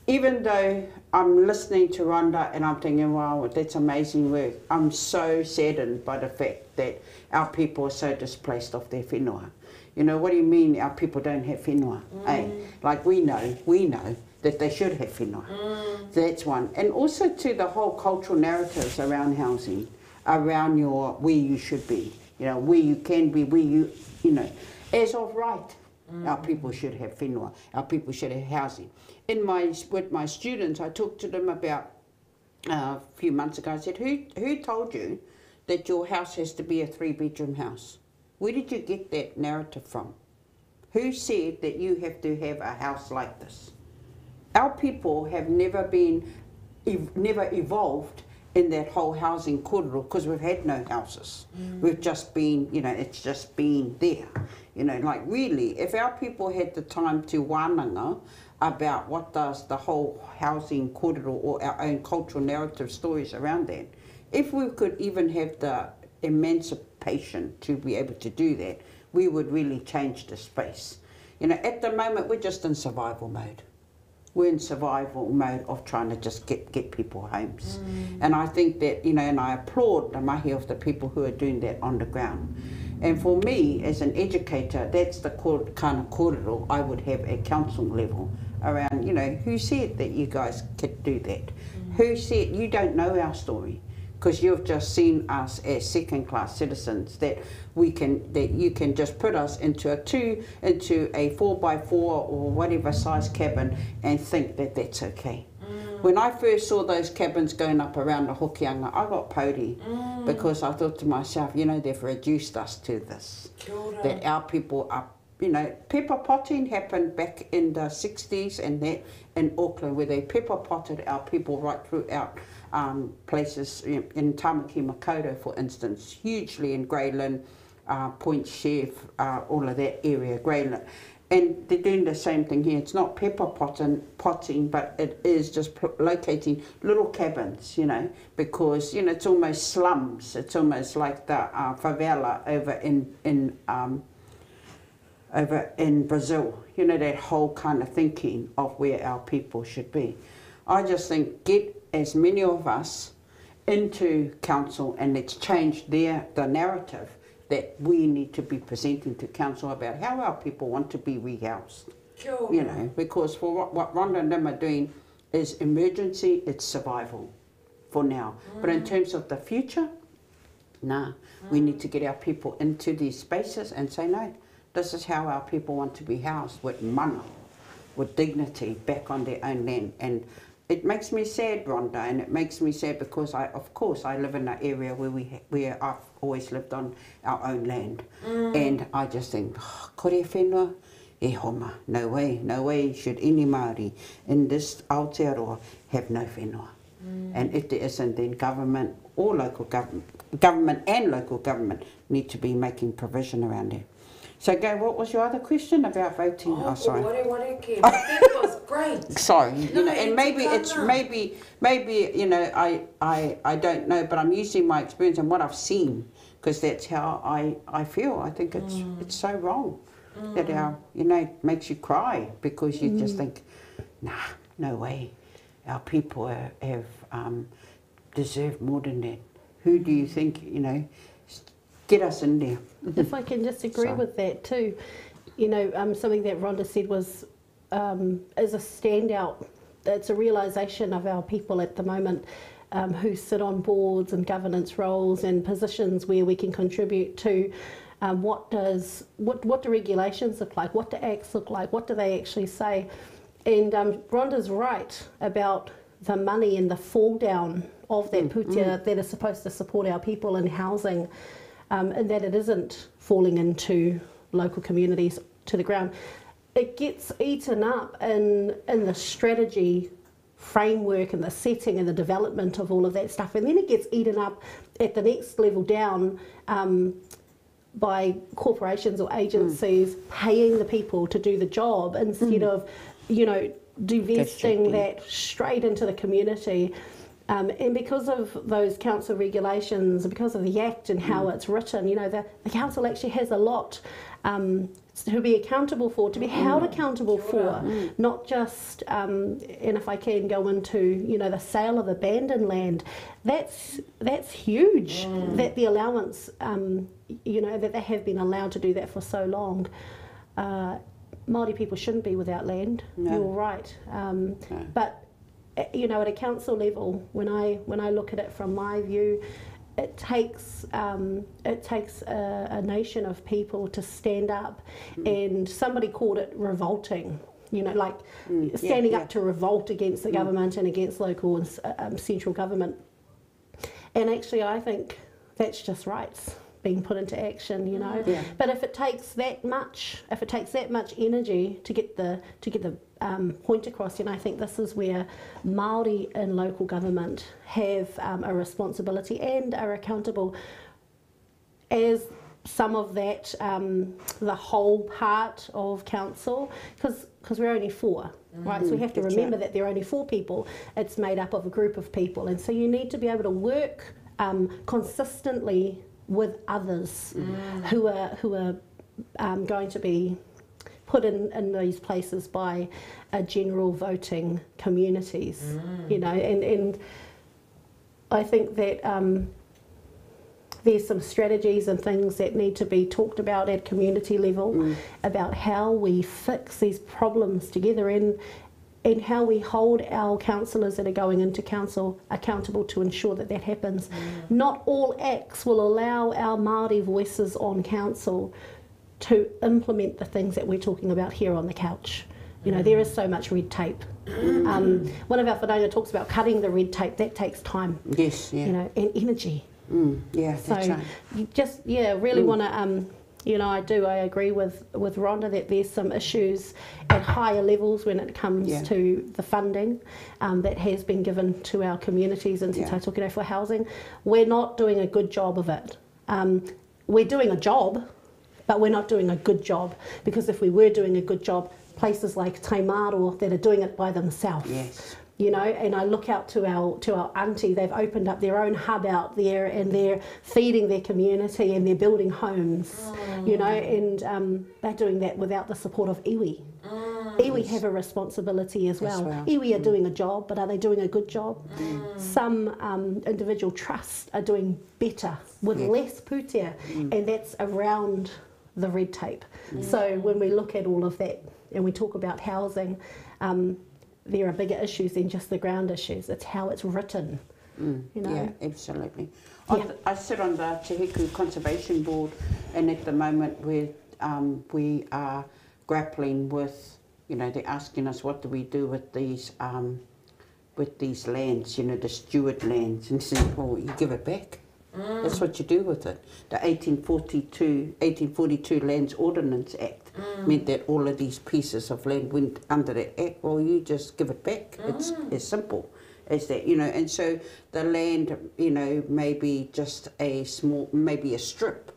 even though I'm listening to Rhonda and I'm thinking, wow, that's amazing work, I'm so saddened by the fact that our people are so displaced off their whenua. You know, what do you mean our people don't have whenua? Like we know that they should have whenua. That's one. And also to the whole cultural narratives around housing, around where you should be, you know, where you can be, where you know, as of right. Our people should have whenua. Our people should have housing. With my students, I talked to them about a few months ago. I said, who told you that your house has to be a 3-bedroom house? Where did you get that narrative from? Who said that you have to have a house like this? Our people have never evolved in that whole housing kōrero because we've had no houses. We've just been, you know, it's just been there. You know, like really, if our people had the time to wānanga about what does the whole housing kōrero or our own cultural narrative stories around that, if we could even have the emancipation to be able to do that, we would really change the space. You know, at the moment, we're just in survival mode. We're in survival mode of trying to just get people homes. And I think that, you know, and I applaud the mahi of the people who are doing that on the ground. And for me, as an educator, that's the kind of kōrero I would have at council level around, you know, who said that you guys could do that? Who said you don't know our story? Because you've just seen us as second-class citizens, that you can just put us into a 4x4 or whatever size cabin and think that that's okay. When I first saw those cabins going up around the Hokianga, I got pouty because I thought to myself, you know, they've reduced us to this. That our people are, you know, pepper potting happened back in the 60s and that in Auckland, where they pepper potted our people right throughout places in Tamaki Makaurau, for instance, hugely in Greyland, Point Chef, all of that area, Greyland. And they're doing the same thing here. It's not pepper potting, but it is just locating little cabins, you know, because, you know, it's almost slums. It's almost like the favela over in Brazil, you know, that whole kind of thinking of where our people should be. I just think get as many of us into council and let's change the narrative that we need to be presenting to council about how our people want to be rehoused. You know, because for what Rhonda and them are doing is emergency, it's survival for now. But in terms of the future, we need to get our people into these spaces and say, no, this is how our people want to be housed, with mana, with dignity, back on their own land. And it makes me sad, Rhonda, and it makes me sad because of course I live in an area where I've always lived on our own land. And I just think, kore whenua, e homa. No way should any Māori in this Aotearoa have no whenua. And if there isn't, then government or local government and local government need to be making provision around it. So, Gail, what was your other question about voting? Oh, sorry. That was great. Sorry, you know, and maybe it's maybe you know, I don't know, but I'm using my experience and what I've seen, because that's how I feel. I think it's so wrong that our, you know, it makes you cry because you just think, nah, no way. Our people have deserved more than that. Who do you think, you know, get us in there? If I can just agree with that too. You know, something that Rhonda said was, is a standout. It's a realisation of our people at the moment who sit on boards and governance roles and positions where we can contribute to what do regulations look like, what do acts look like, what do they actually say. And Rhonda's right about the money and the fall down of that putia that is supposed to support our people in housing, and that it isn't falling into local communities to the ground. It gets eaten up in the strategy framework and the setting and the development of all of that stuff, and then it gets eaten up at the next level down by corporations or agencies paying the people to do the job instead of, you know, divesting that straight into the community. And because of those council regulations, because of the Act and how it's written, you know, the council actually has a lot to be accountable for, to be held accountable for, not just, and if I can go into, you know, the sale of abandoned land, that's huge, that the allowance, you know, that they have been allowed to do that for so long. Māori people shouldn't be without land, you're right. But you know, at a council level, when I look at it from my view, it takes a nation of people to stand up, and somebody called it revolting. You know, like standing up to revolt against the government and against local and central government. And actually, I think that's just rights being put into action, you know. But if it takes that much, energy to get the point across, and I think this is where Māori in local government have a responsibility and are accountable as some of that, the whole part of council, because we're only 4, right? So we have to remember that there are only 4 people. It's made up of a group of people, and so you need to be able to work consistently with others who are going to be put in these places by a general voting communities, you know, and I think that there's some strategies and things that need to be talked about at community level about how we fix these problems together and how we hold our councillors that are going into council accountable to ensure that that happens. Not all acts will allow our Māori voices on council to implement the things that we're talking about here on the couch. You know, there is so much red tape. One of our whanaunga talks about cutting the red tape. That takes time. Yes, you know, and energy. That's right. You just, really want to, you know, I agree with Rhonda that there's some issues at higher levels when it comes to the funding that has been given to our communities in Te Tautokere for housing. We're not doing a good job of it. We're doing a job, but we're not doing a good job, because if we were doing a good job, places like Taimaro that are doing it by themselves. You know, and I look out to our auntie, they've opened up their own hub out there and they're feeding their community and they're building homes, you know, and they're doing that without the support of iwi. Iwi have a responsibility as well. Iwi are doing a job, but are they doing a good job? Some individual trusts are doing better with less putia, and that's around the red tape. So when we look at all of that and we talk about housing, there are bigger issues than just the ground issues. It's how it's written, you know. Yeah, absolutely. I sit on the Te Heku Conservation Board, and at the moment we are grappling with, you know, they're asking us what do we do with these lands, you know, the steward lands, and saying, well, you give it back. That's what you do with it. The 1842 Lands Ordinance Act meant that all of these pieces of land went under that act. Well, you just give it back. It's as simple as that, you know. And so the land, you know, maybe just a small, maybe a strip,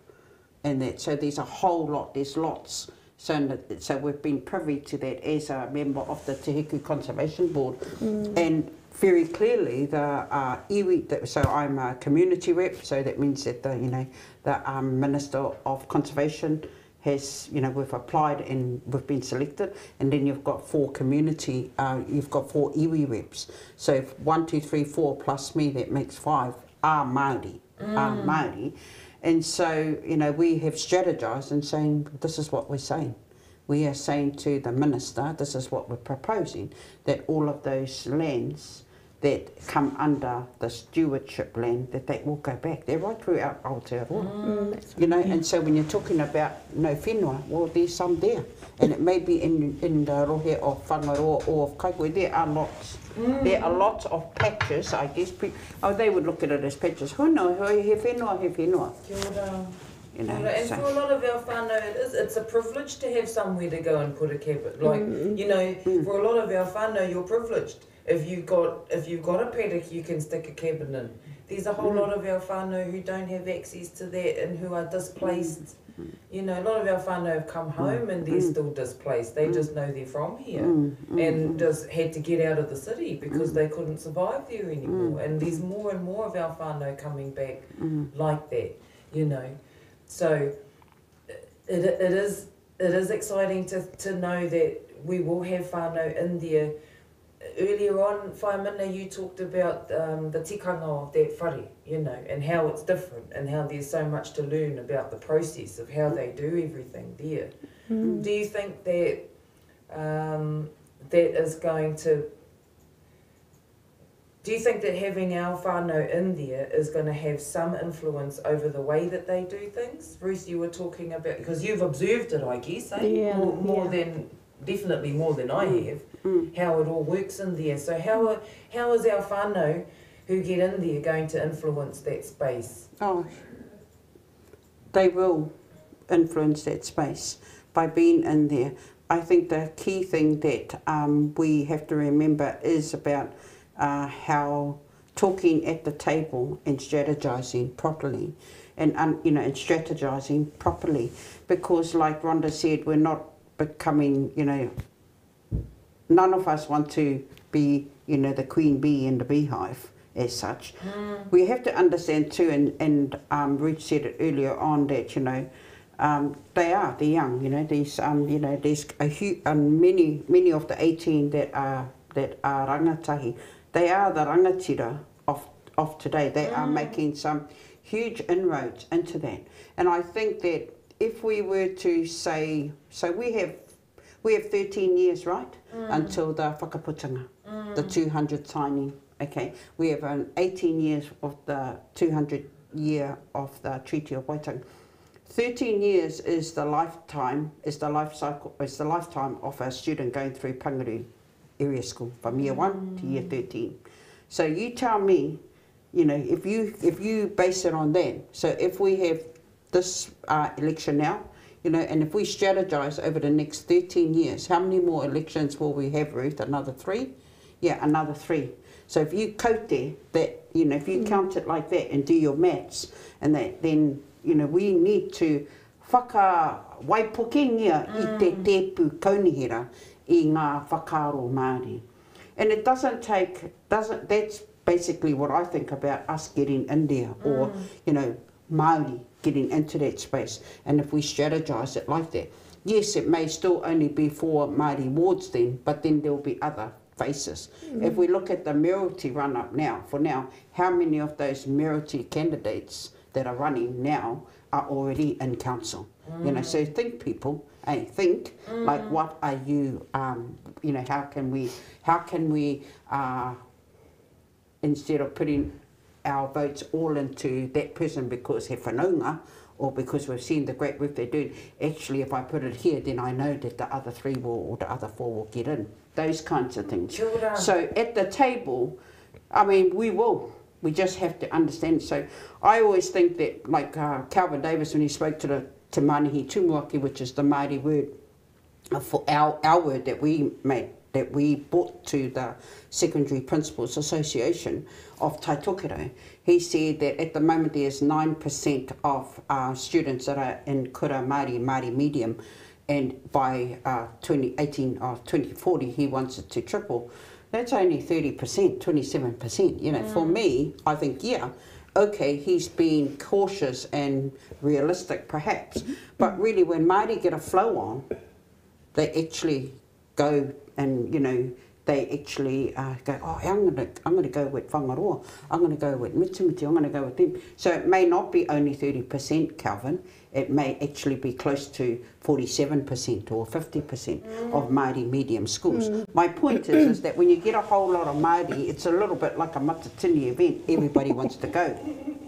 and that. So there's a whole lot. There's lots. So we've been privy to that as a member of the Te Hiku Conservation Board, and very clearly the iwi. So I'm a community rep. So that means that the Minister of Conservation has, you know, we've applied and we've been selected, and then you've got 4 community. You've got 4 iwi reps. So if 1, 2, 3, 4 plus me, that makes 5 are Māori. Are Māori. And so, you know, we have strategised and saying, this is what we're saying. We are saying to the Minister, this is what we're proposing, that all of those lands that come under the stewardship land, that they will go back. They're right throughout Aotearoa. You know, and so when you're talking about no whenua, well, there's some there. And it may be in the rohe of Whangaroa or of Kaikohe. There are lots. There are lots of patches, I guess. They would look at it as patches. He whenua. Kia ora. You know, and for a lot of our whānau, it's a privilege to have somewhere to go and put a cabin. Like, you know, for a lot of our whānau, you're privileged. If you've got a paddock, you can stick a cabin in. There's a whole lot of our whānau who don't have access to that and who are displaced. You know, a lot of our whānau have come home and they're still displaced. They just know they're from here and just had to get out of the city because they couldn't survive there anymore. And there's more and more of our whānau coming back like that, you know. So it is exciting to know that we will have whānau in there. Earlier on, Whaimana, you talked about the tikanga of that whare, you know, and how it's different and how there's so much to learn about the process of how they do everything there. Do you think that that is going to... Do you think that having our whānau in there is going to have some influence over the way that they do things? Ruth, you were talking about... Because you've observed it, I guess, eh? Yeah, more than... Definitely more than I have, how it all works in there. So how is our whānau who get in there going to influence that space? Oh, they will influence that space by being in there. I think the key thing that we have to remember is about how talking at the table and strategising properly, and you know, and strategising properly, because like Rhonda said, we're not becoming, you know, none of us want to be, you know, the queen bee in the beehive as such. We have to understand too, and Ruth said it earlier on, that, you know, they're young, you know, these, you know, there's many of the 18 that are rangatahi. They are the rangatira of today. They are making some huge inroads into that. And I think that if we were to say, so we have 13 years, right, until the whakaputanga, the 200 signing. Okay, we have 18 years of the 200 year of the Treaty of Waitangi. 13 years is the lifetime, is the lifetime of a student going through Pangaru area school from year 1 to year 13. So you tell me, you know, if you base it on that. So if we have this election now, you know, and if we strategise over the next 13 years, how many more elections will we have, Ruth? Another 3? Yeah, another 3. So if you coat there, that, you know, if you count it like that and do your maths and that, then, you know, we need to whakawaipukengia I te tepu kaunihira I ngā whakaaro Māori. And it that's basically what I think about us getting in there, or, you know, Māori getting into that space. And if we strategise it like that, yes, it may still only be 4 Māori wards then, but then there will be other faces. If we look at the Mayoralty run-up now, how many of those Mayoralty candidates that are running now are already in council? You know, so think, people, think, like, what are you, you know, how can we, instead of putting our votes all into that person because he whanaunga, or because we've seen the great work they're doing, actually if I put it here, then I know that the other 3 will, or the other 4 will get in. Those kinds of things. So at the table, I mean, we will we just have to understand. So I always think that, like Calvin Davis, when he spoke to Te Manahi Tumuaki, which is the Māori word for our word that we made, that we brought to the Secondary Principals Association of Taitokero, he said that at the moment there's 9% of students that are in kura Māori medium, and by 2040 he wants it to triple. That's only 30%, 27%. You know, for me, I think, yeah, okay, he's being cautious and realistic perhaps, but really when Māori get a flow on, they actually go and, you know, they actually go, oh, I'm going to go with Whangaroa, I'm going to go with Mitimiti, I'm going to go with them. So it may not be only 30%, Calvin, it may actually be close to 47% or 50% of Māori medium schools. My point is that when you get a whole lot of Māori, it's a little bit like a matatini event, everybody wants to go.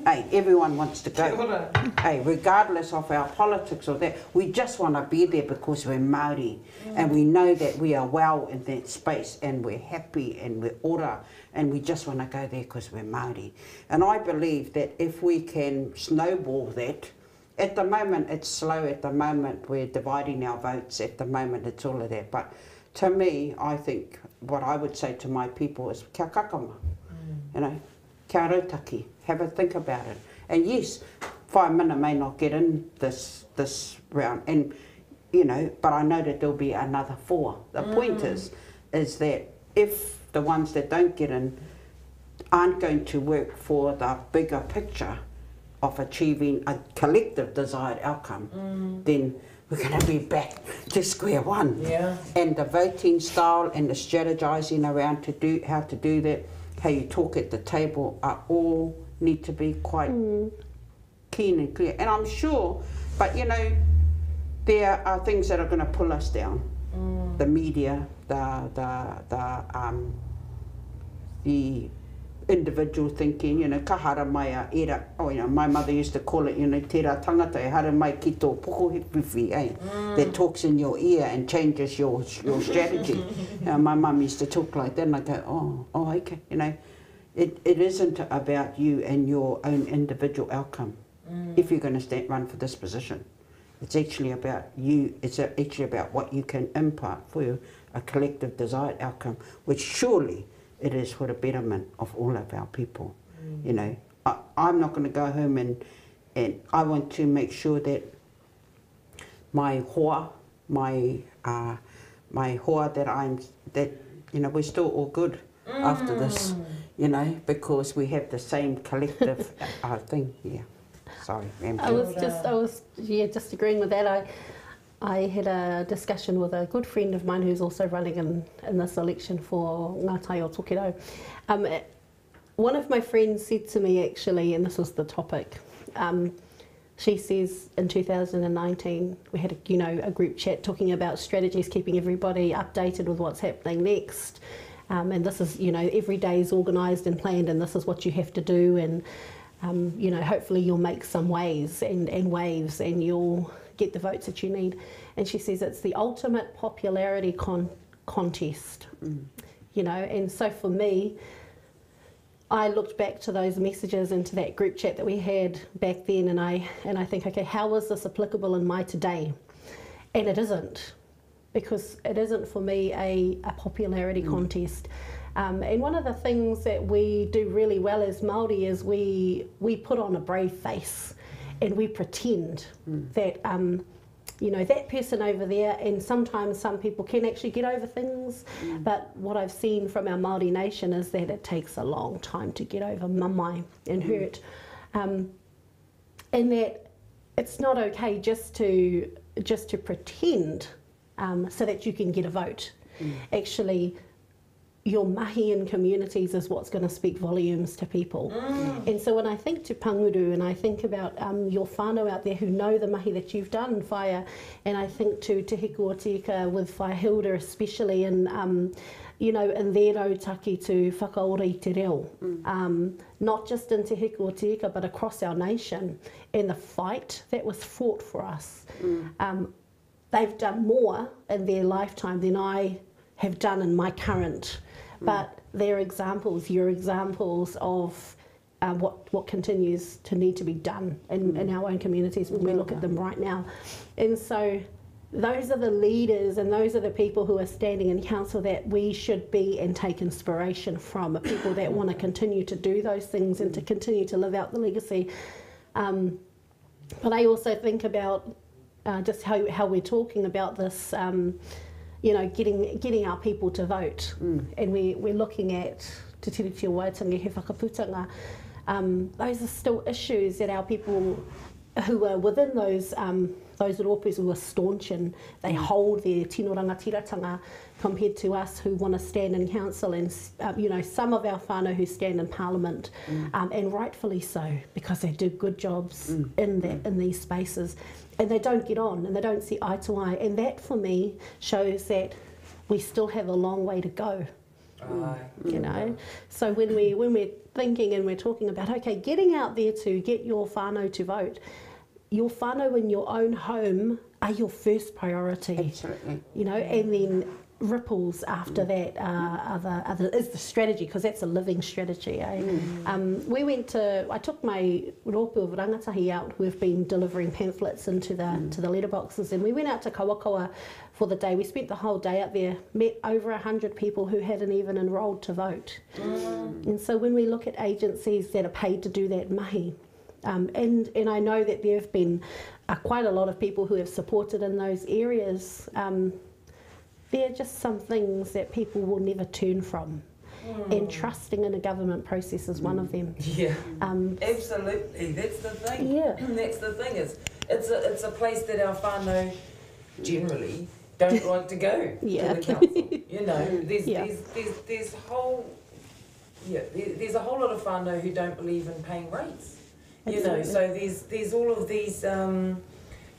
Hey, everyone wants to go. Hey, regardless of our politics or that, we just want to be there because we're Māori and we know that we are well in that space and we're happy and we're ora and we just want to go there because we're Māori. And I believe that if we can snowball that, at the moment it's slow, at the moment we're dividing our votes, at the moment it's all of that. But to me, I think what I would say to my people is kia kakama, you know, kia rautaki, have a think about it. And yes, Whaimana may not get in this round, and you know, but I know that there'll be another 4. The point is that if the ones that don't get in aren't going to work for the bigger picture of achieving a collective desired outcome, then we're going to be back to square one. Yeah. And the voting style and the strategizing around how to do that, how you talk at the table, are all need to be quite keen and clear. And I'm sure, but you know, there are things that are going to pull us down. The media, the individual thinking, you know, ka hara mai a era, oh, you know, my mother used to call it, you know, tērā tangata e hara mai ki tō poko he whiwhi, eh? That talks in your ear and changes your strategy. You know, my mum used to talk like that and I go, oh, okay, you know, it isn't about you and your own individual outcome if you're going to run for this position. It's actually about you, it's actually about what you can impart for a collective desired outcome, which surely it is for the betterment of all of our people. You know, I'm not going to go home and I want to make sure that my hoa, my hoa that you know, we're still all good after this, you know, because we have the same collective thing. Yeah. Sorry, I was just agreeing with that. I had a discussion with a good friend of mine who's also running in this election for Ngātai o Tokerau. One of my friends said to me actually, and this was the topic, she says in 2019 we had a group chat talking about strategies, keeping everybody updated with what's happening next. And this is, you know, every day is organised and planned and this is what you have to do, and you know, hopefully you'll make some waves and waves and you'll get the votes that you need. And she says it's the ultimate popularity contest, you know. And so for me, I looked back to those messages and to that group chat that we had back then, and I think, okay, how is this applicable in my today? And it isn't, because it isn't for me a popularity contest. And one of the things that we do really well as Māori is we put on a brave face and we pretend that, you know, that person over there, and sometimes some people can actually get over things, but what I've seen from our Māori nation is that it takes a long time to get over mamae and hurt. And that it's not okay just to pretend so that you can get a vote. Actually, your mahi in communities is what's going to speak volumes to people. And so when I think to Panguru and I think about your whānau out there who know the mahi that you've done, Whaia, and I think to Te Hiku o Te Ika with Whaia Hilda especially, and you know, in their autaki to whakaora i te reo, not just in Te Hiku o Te Ika but across our nation, and the fight that was fought for us. They've done more in their lifetime than I have done in my current. But they're examples, you're examples of what continues to need to be done in our own communities when we look at them right now. And so those are the leaders and those are the people who are standing in council that we should be and take inspiration from, people that want to continue to do those things and to continue to live out the legacy. But I also think about just how we're talking about this, you know, getting our people to vote. And we're looking at Te Tiriti o Waitangi he whakaputanga. Those are still issues that our people who are within those rōpus who are staunch and they hold their tino rangatiratanga compared to us who want to stand in council and, you know, some of our whānau who stand in Parliament, and rightfully so, because they do good jobs in these spaces, and they don't get on and they don't see eye to eye. And that for me shows that we still have a long way to go. You know, so when we're thinking and we're talking about, okay, getting out there to get your whānau to vote, your whānau in your own home are your first priority. Absolutely. You know, and then ripples after that is the strategy, because that's a living strategy. I took my rōpū of rangatahi out. We've been delivering pamphlets into the letterboxes, and we went out to Kawakawa for the day. We spent the whole day out there, met over 100 people who hadn't even enrolled to vote. And so when we look at agencies that are paid to do that mahi, and I know that there have been quite a lot of people who have supported in those areas. There are just some things that people will never turn from, and trusting in a government process is one of them. Yeah, absolutely. That's the thing. Yeah, that's the thing. It's a place that our whānau generally don't like to go to the council. You know, there's a whole lot of whānau who don't believe in paying rates. You know, so there's all of these, and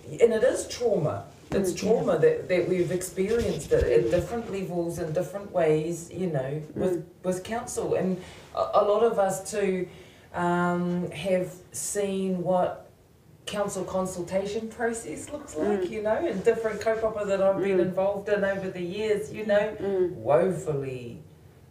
it is trauma. It's trauma that we've experienced it at different levels in different ways, you know, with council. And a lot of us too have seen what council consultation process looks like, you know, and different kaupapa that I've been involved in over the years, you know, woefully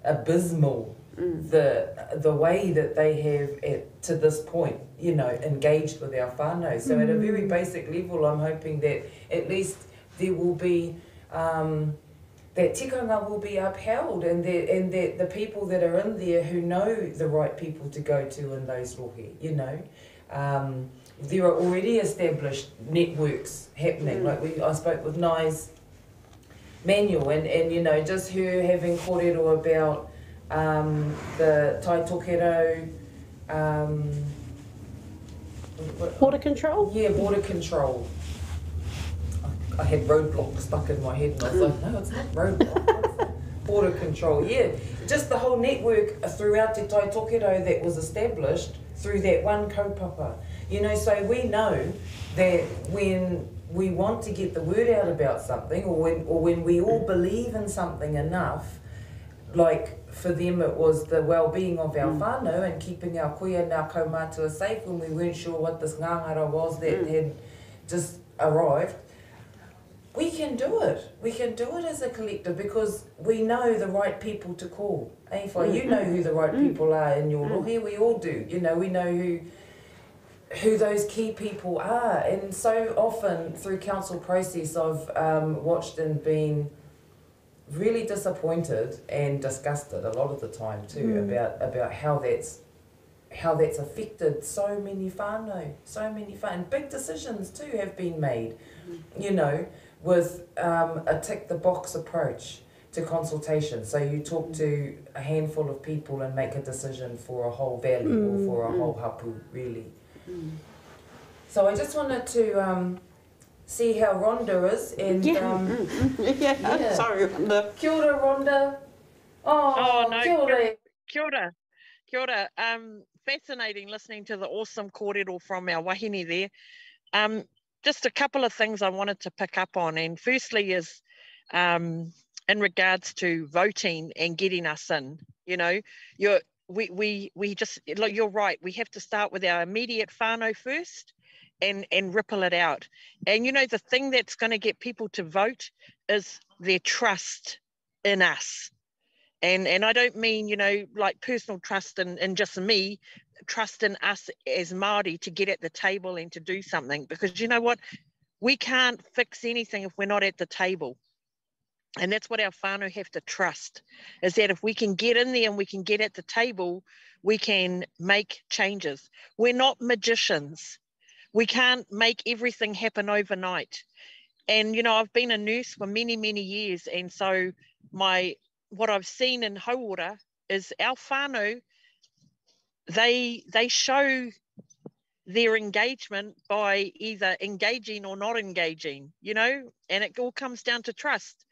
abysmal. The way that they have to this point, you know, engaged with our whānau. So at a very basic level, I'm hoping that at least there will be, that tikanga will be upheld, and that the people that are in there who know the right people to go to in those rohe, you know. There are already established networks happening. Like I spoke with Nai's Manuel, and you know, just her having kōrero about the Tai Tokero, border control? Yeah, border control. I had roadblock stuck in my head and I was like, no, it's not roadblock, border control. Yeah, just the whole network throughout Te Tai Tokero that was established through that one kaupapa. You know, so we know that when we want to get the word out about something, or when we all believe in something enough, like for them it was the well-being of our whānau and keeping our kuia and our kaumātua safe when we weren't sure what this ngangara was that had just arrived. We can do it. We can do it as a collective because we know the right people to call. You know who the right people are in your rohe, we all do. You know, we know who those key people are. And so often through council process I've watched and been really disappointed and disgusted a lot of the time too about how that's affected so many whānau, and big decisions too have been made, you know, with a tick the box approach to consultation. So you talk to a handful of people and make a decision for a whole valley or for a whole hapu really. So I just wanted to see how Rhonda is, and sorry, Rhonda. Kia ora, Rhonda. Oh no, kia ora. Kia ora. Kia ora. Fascinating listening to the awesome kōrero from our wahine there. Just a couple of things I wanted to pick up on, and firstly is in regards to voting and getting us in. You know, we just, like, you're right, we have to start with our immediate whānau first and ripple it out. And you know, the thing that's going to get people to vote is their trust in us. And I don't mean, you know, like personal trust in just me, trust in us as Māori to get at the table and to do something. Because you know what? We can't fix anything if we're not at the table. And that's what our whānau have to trust, is that if we can get in there and we can get at the table, we can make changes. We're not magicians. We can't make everything happen overnight. And, you know, I've been a nurse for many, many years. And so what I've seen in Hauora is our whānau, they show their engagement by either engaging or not engaging, you know, and it all comes down to trust.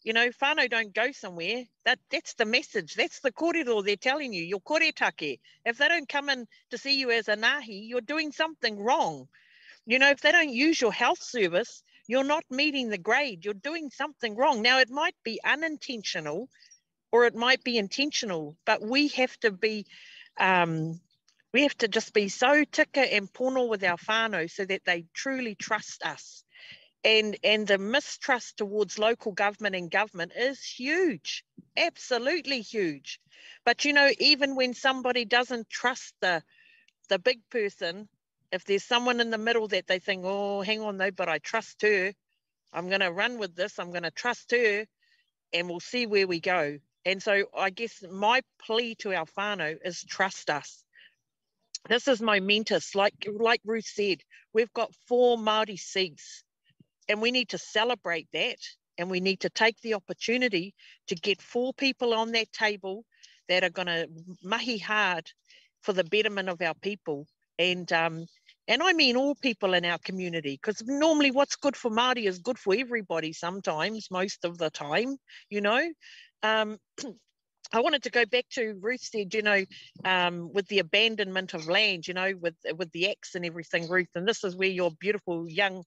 You know, whānau don't go somewhere. That's the message. That's the kōrero they're telling you, your kōretake. If they don't come in to see you as a Ngāhi, you're doing something wrong. You know, if they don't use your health service, you're not meeting the grade. You're doing something wrong. Now, it might be unintentional or it might be intentional, but we have to be, we have to just be so tika and pono with our whānau so that they truly trust us. And the mistrust towards local government and government is huge, absolutely huge. But, you know, even when somebody doesn't trust the big person, if there's someone in the middle that they think, oh, hang on though, but I trust her, I'm going to run with this, I'm going to trust her, and we'll see where we go. And so I guess my plea to our whānau is trust us. This is momentous. Like Ruth said, we've got 4 Māori seats. And we need to celebrate that, and we need to take the opportunity to get 4 people on that table that are going to mahi hard for the betterment of our people. And I mean all people in our community, because normally what's good for Māori is good for everybody sometimes, most of the time, you know. I wanted to go back to Ruth said, you know, with the abandonment of land, you know, with the axe and everything, Ruth, and this is where your beautiful young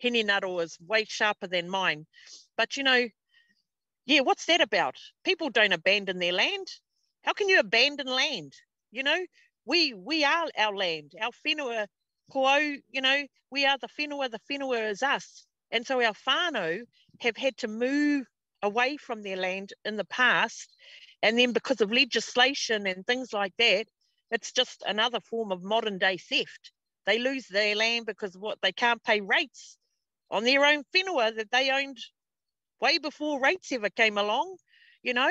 Hinenaro is way sharper than mine. But, you know, yeah, what's that about? People don't abandon their land. How can you abandon land? You know, we are our land, our whenua koau, you know, we are the whenua is us. And so our whānau have had to move away from their land in the past. And then because of legislation and things like that, it's just another form of modern day theft. They lose their land because they can't pay rates on their own whenua that they owned way before rates ever came along, you know.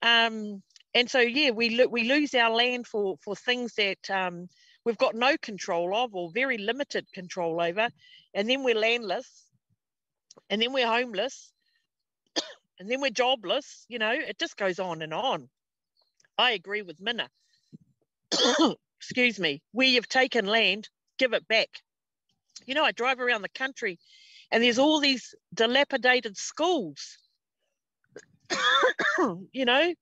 And so, yeah, we lose our land for things that we've got no control of or very limited control over. And then we're landless, and then we're homeless, and then we're jobless, you know. It just goes on and on. I agree with Minna. Excuse me. Where you've taken land, give it back. You know, I drive around the country and there's all these dilapidated schools, you know,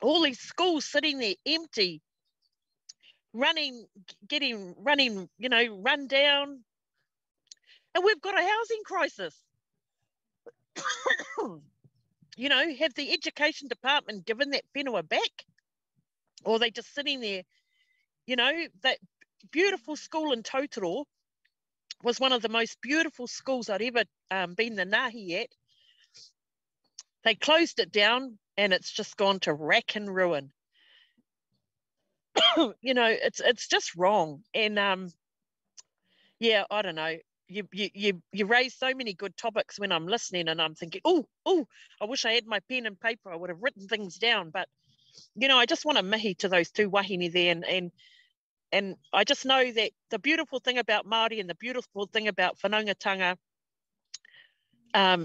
all these schools sitting there empty, running, you know, run down. And we've got a housing crisis. You know, have the education department given that whenua back? Or are they just sitting there? You know, that beautiful school in Totoro was one of the most beautiful schools I'd ever been the Ngāhi at. They closed it down and it's just gone to rack and ruin. You know, it's just wrong. And yeah, I don't know. You raise so many good topics when I'm listening, and I'm thinking, oh, I wish I had my pen and paper. I would have written things down. But, you know, I just want to mihi to those 2 wahine there. And I just know that the beautiful thing about Māori and the beautiful thing about whanaungatanga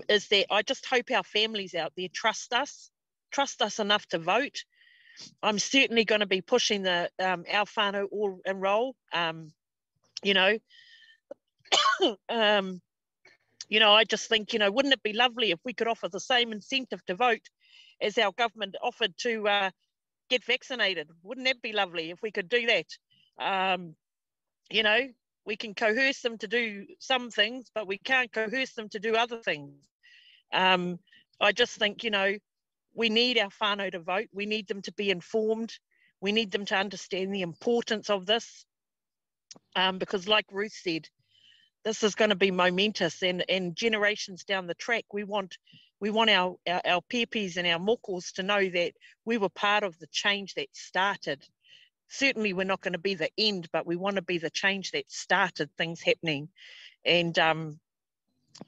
is that I just hope our families out there trust us enough to vote. I'm certainly going to be pushing our whānau all enroll, you know. You know, I just think, you know, wouldn't it be lovely if we could offer the same incentive to vote as our government offered to get vaccinated? Wouldn't that be lovely if we could do that? You know, we can coerce them to do some things, but we can't coerce them to do other things. I just think, you know, we need our whānau to vote. We need them to be informed. We need them to understand the importance of this. Because like Ruth said, this is going to be momentous, and generations down the track, we want our pepis and our mokos to know that we were part of the change that started. Certainly we're not going to be the end, but we want to be the change that started things happening. And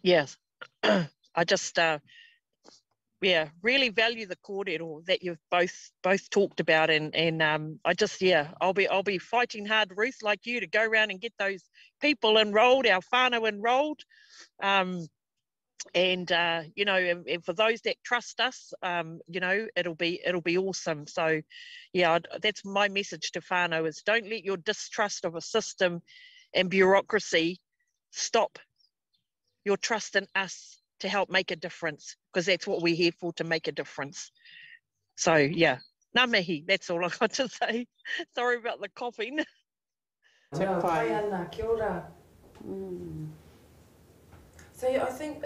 yes, I just really value the kōrero that you've both talked about, and I just I'll be fighting hard, Ruth, like you, to go around and get those people enrolled, our whānau enrolled, and you know, and for those that trust us, you know, it'll be awesome. So yeah, that's my message to whānau, is don't let your distrust of a system and bureaucracy stop your trust in us to help make a difference, because that's what we're here for, to make a difference. So yeah, ngā mihi, that's all I got to say. Sorry about the coughing. No, pai ana, kia ora. So I think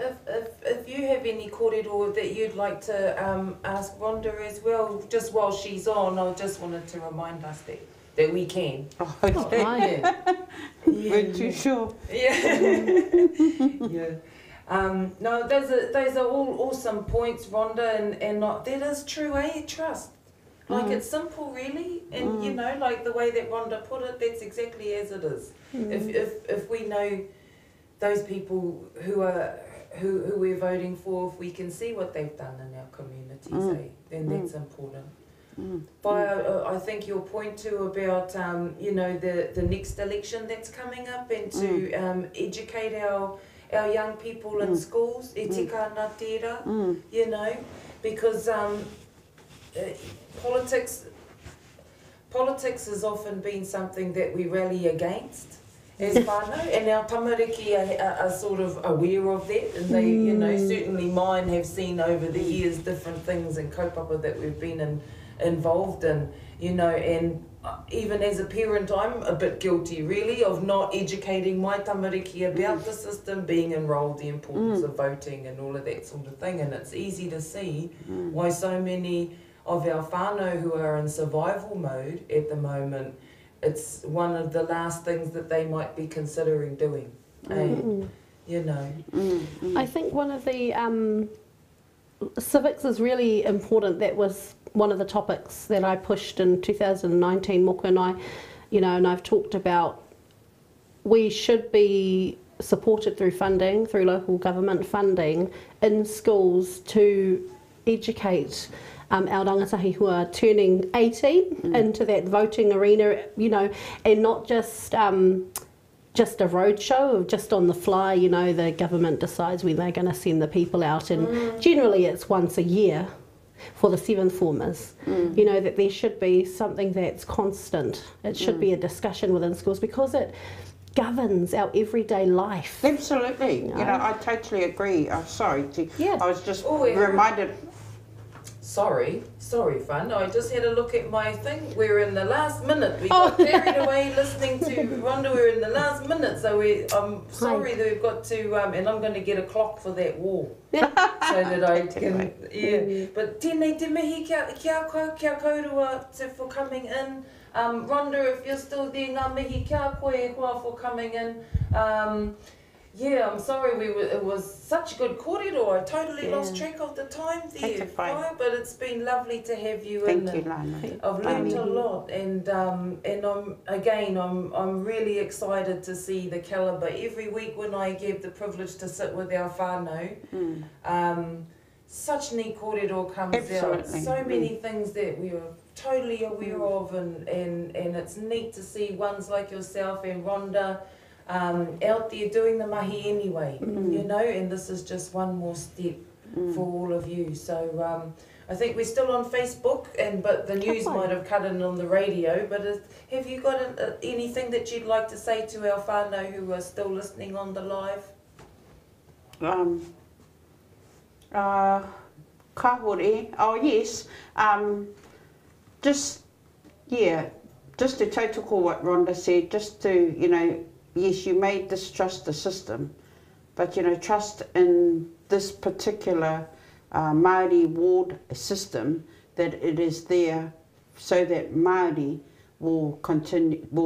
if you have any kōrero that you'd like to ask Rhonda as well, just while she's on, I just wanted to remind us that we can. Oh, okay. We're too sure. Yeah. No, those are all awesome points, Rhonda, and that is true, trust. Like, it's simple, really, and you know, like the way that Rhonda put it, that's exactly as it is. If we know those people who we're voting for, if we can see what they've done in our communities, then that's important. But I think your point too about you know, the next election that's coming up, and to educate our young people in schools, e tika ngā tērā, you know, because politics has often been something that we rally against as whānau, and our tamariki are sort of aware of that, and they, you know, certainly mine have seen over the years different things and kaupapa that we've been involved in, you know, and even as a parent, I'm a bit guilty, really, of not educating my tamariki about the system, being enrolled, the importance of voting and all of that sort of thing. And it's easy to see why so many of our whānau who are in survival mode at the moment, it's one of the last things that they might be considering doing. You know. I think one of the civics is really important. That was one of the topics that I pushed in 2019, Moko and I, you know, and I've talked about we should be supported through funding, through local government funding in schools to educate our rangatahi who are turning 18 into that voting arena, you know, and not just a roadshow of just on the fly, you know, the government decides when they're going to send the people out, and generally it's once a year for the 7th formers, you know, that there should be something that's constant. It should be a discussion within schools, because it governs our everyday life. Absolutely. You know, I totally agree. Sorry, I was just reminded. Sorry, Fun. I just had a look at my thing. We're in the last minute. We got carried away listening to Rhonda. We're in the last minute, so I'm sorry that we've got to. And I'm going to get a clock for that wall, so that I can. Yeah. But tēnei te mihi kia kōrua for coming in. Rhonda, if you're still there, ngā mihi kia koe e hoa for coming in. Yeah, I'm sorry, it was such a good kōrero. I totally lost track of the time there, but it's been lovely to have you in. Thank you, Lana. I've learned a lot, and I'm really excited to see the calibre. Every week when I get the privilege to sit with our whānau, such neat kōrero comes out. So many things that we were totally aware of, and it's neat to see ones like yourself and Rhonda out there doing the mahi anyway, you know, and this is just one more step for all of you. So I think we're still on Facebook, but the news might have cut in on the radio, but have you got anything that you'd like to say to our whānau who are still listening on the live? Kāhore, yes, just to tautoko what Rhonda said, just to, you know, yes, you may distrust the system, but, you know, trust in this particular Māori ward system, that it is there so that Māori will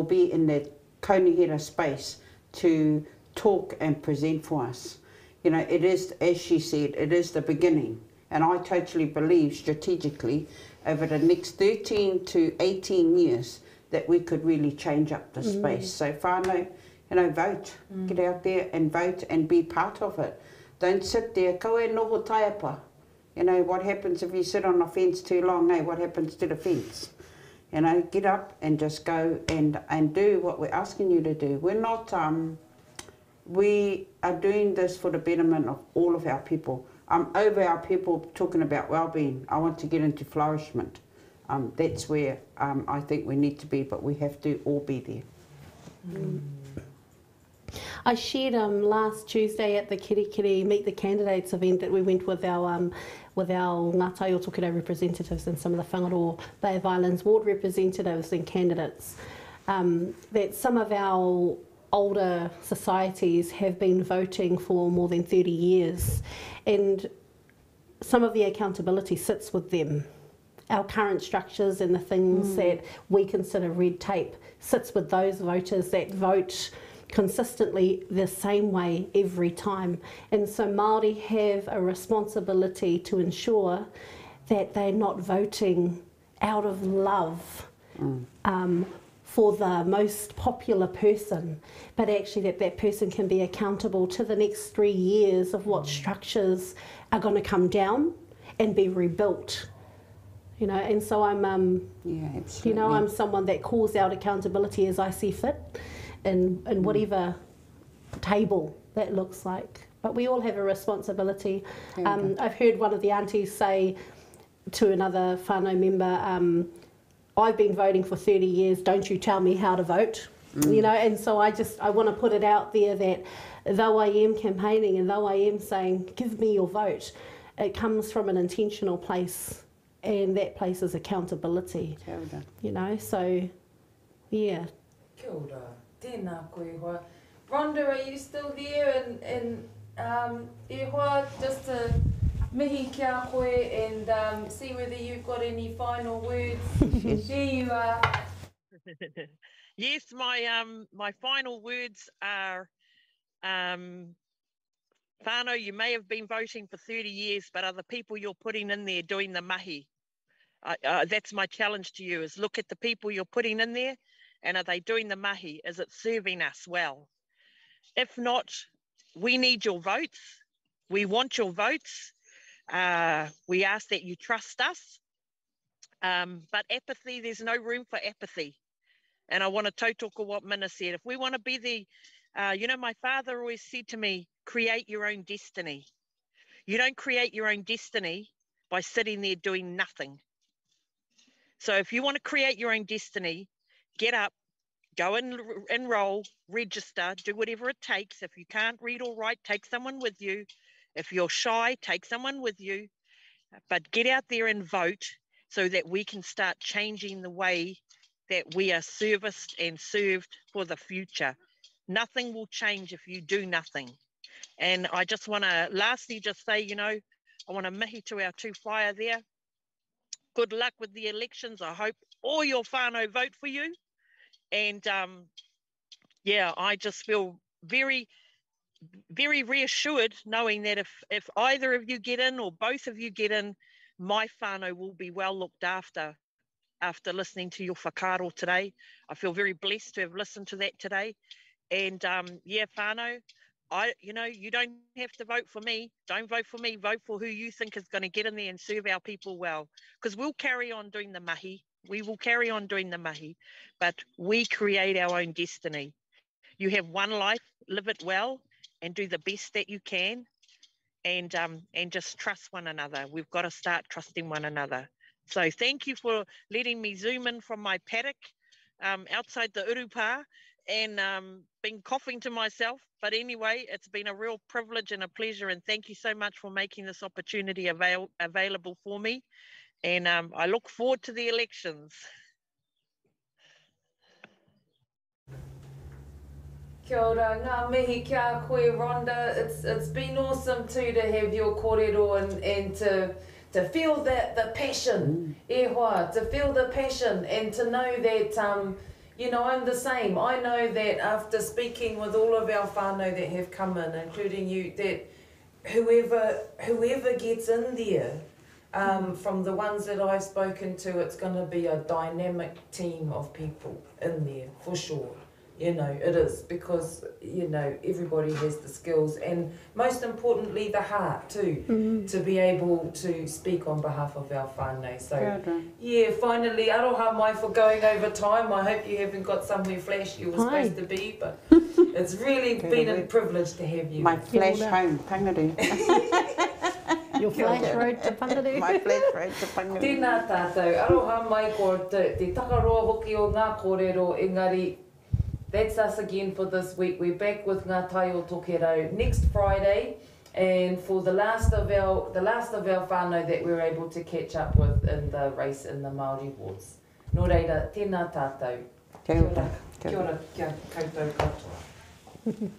be in that kaunihera space to talk and present for us. You know, it is, as she said, it is the beginning. And I totally believe strategically over the next 13 to 18 years that we could really change up the space. So whānau, you know, vote. Get out there and vote and be part of it. Don't sit there, ko e noho taiapa. You know, what happens if you sit on a fence too long, eh? What happens to the fence? You know, get up and just go and do what we're asking you to do. We're not, we are doing this for the betterment of all of our people. Over our people talking about well-being. I want to get into flourishment. That's where I think we need to be, but we have to all be there. I shared last Tuesday at the Kirikiri Meet the Candidates event that we went with our Ngātai o Tokiro representatives and some of the Whangaroa Bay of Islands ward representatives and candidates, that some of our older societies have been voting for more than 30 years, and some of the accountability sits with them. Our current structures and the things that we consider red tape sits with those voters that vote consistently the same way every time. And so Māori have a responsibility to ensure that they're not voting out of love for the most popular person, but actually that person can be accountable to the next 3 years of what structures are going to come down and be rebuilt. You know, and so I'm, Yeah, absolutely. you know, I'm someone that calls out accountability as I see fit, in whatever table that looks like. But we all have a responsibility. I've heard one of the aunties say to another whānau member, I've been voting for 30 years, don't you tell me how to vote. You know, and so I want to put it out there that though I am campaigning and though I am saying, give me your vote, it comes from an intentional place, and that place is accountability. Kia ora. You know, so yeah. Kia ora. Tēnā koe hoa. Rhonda, are you still there? And e hoa, just to mihi kia koe and see whether you've got any final words. There you are. Yes, my final words are, whānau, you may have been voting for 30 years, but are the people you're putting in there doing the mahi? That's my challenge to you, is look at the people you're putting in there, and are they doing the mahi? Is it serving us well? If not, we need your votes. We want your votes. We ask that you trust us. But apathy, there's no room for apathy. And I want to tautoko what Mina said. If we want to be the, you know, my father always said to me, create your own destiny. You don't create your own destiny by sitting there doing nothing. So if you want to create your own destiny, get up, go and enroll, register, do whatever it takes. If you can't read or write, take someone with you. If you're shy, take someone with you. But get out there and vote so that we can start changing the way that we are serviced and served for the future. Nothing will change if you do nothing. And I just want to lastly just say, you know, I want to mihi to our two whaia there. Good luck with the elections. I hope all your whānau vote for you. And yeah, I just feel very, very reassured knowing that if either of you get in or both of you get in, my whānau will be well looked after listening to your whakaaro today. I feel very blessed to have listened to that today. And yeah, whānau, you know, you don't have to vote for me. Don't vote for me. Vote for who you think is going to get in there and serve our people well. Because we'll carry on doing the mahi. We will carry on doing the mahi. But we create our own destiny. You have one life, live it well, and do the best that you can. And just trust one another. We've got to start trusting one another. So thank you for letting me zoom in from my paddock outside the Urupa, and been coughing to myself. But anyway, it's been a real privilege and a pleasure, and thank you so much for making this opportunity available for me. And I look forward to the elections. Kia ora, ngā mihi kia koe, Rhonda. It's been awesome too to have your kōrero and to feel the passion, e hoa, to feel the passion and to know that you know, I'm the same. I know that after speaking with all of our whānau that have come in, including you, that whoever gets in there, from the ones that I've spoken to, it's going to be a dynamic team of people in there, for sure. You know, it is, because, you know, everybody has the skills and most importantly the heart too, to be able to speak on behalf of our whānau. So, yeah, finally, aroha mai for going over time. I hope you haven't got somewhere flash you were supposed to be, but it's really been a privilege to have you. My flash home, Pangaru. Your flash road to Pangaru. My flash road to Pangaru. Tēnā tātou, aroha mai ko te takaroa hoki o ngā kōrero, engari. That's us again for this week. We're back with Ngā Tai o Tokerau next Friday, and for the last of our whānau that we're able to catch up with in the race in the Māori wards. Nō reira, tēnā tātou. Kia ora. Kia ora, kia koutou katoa.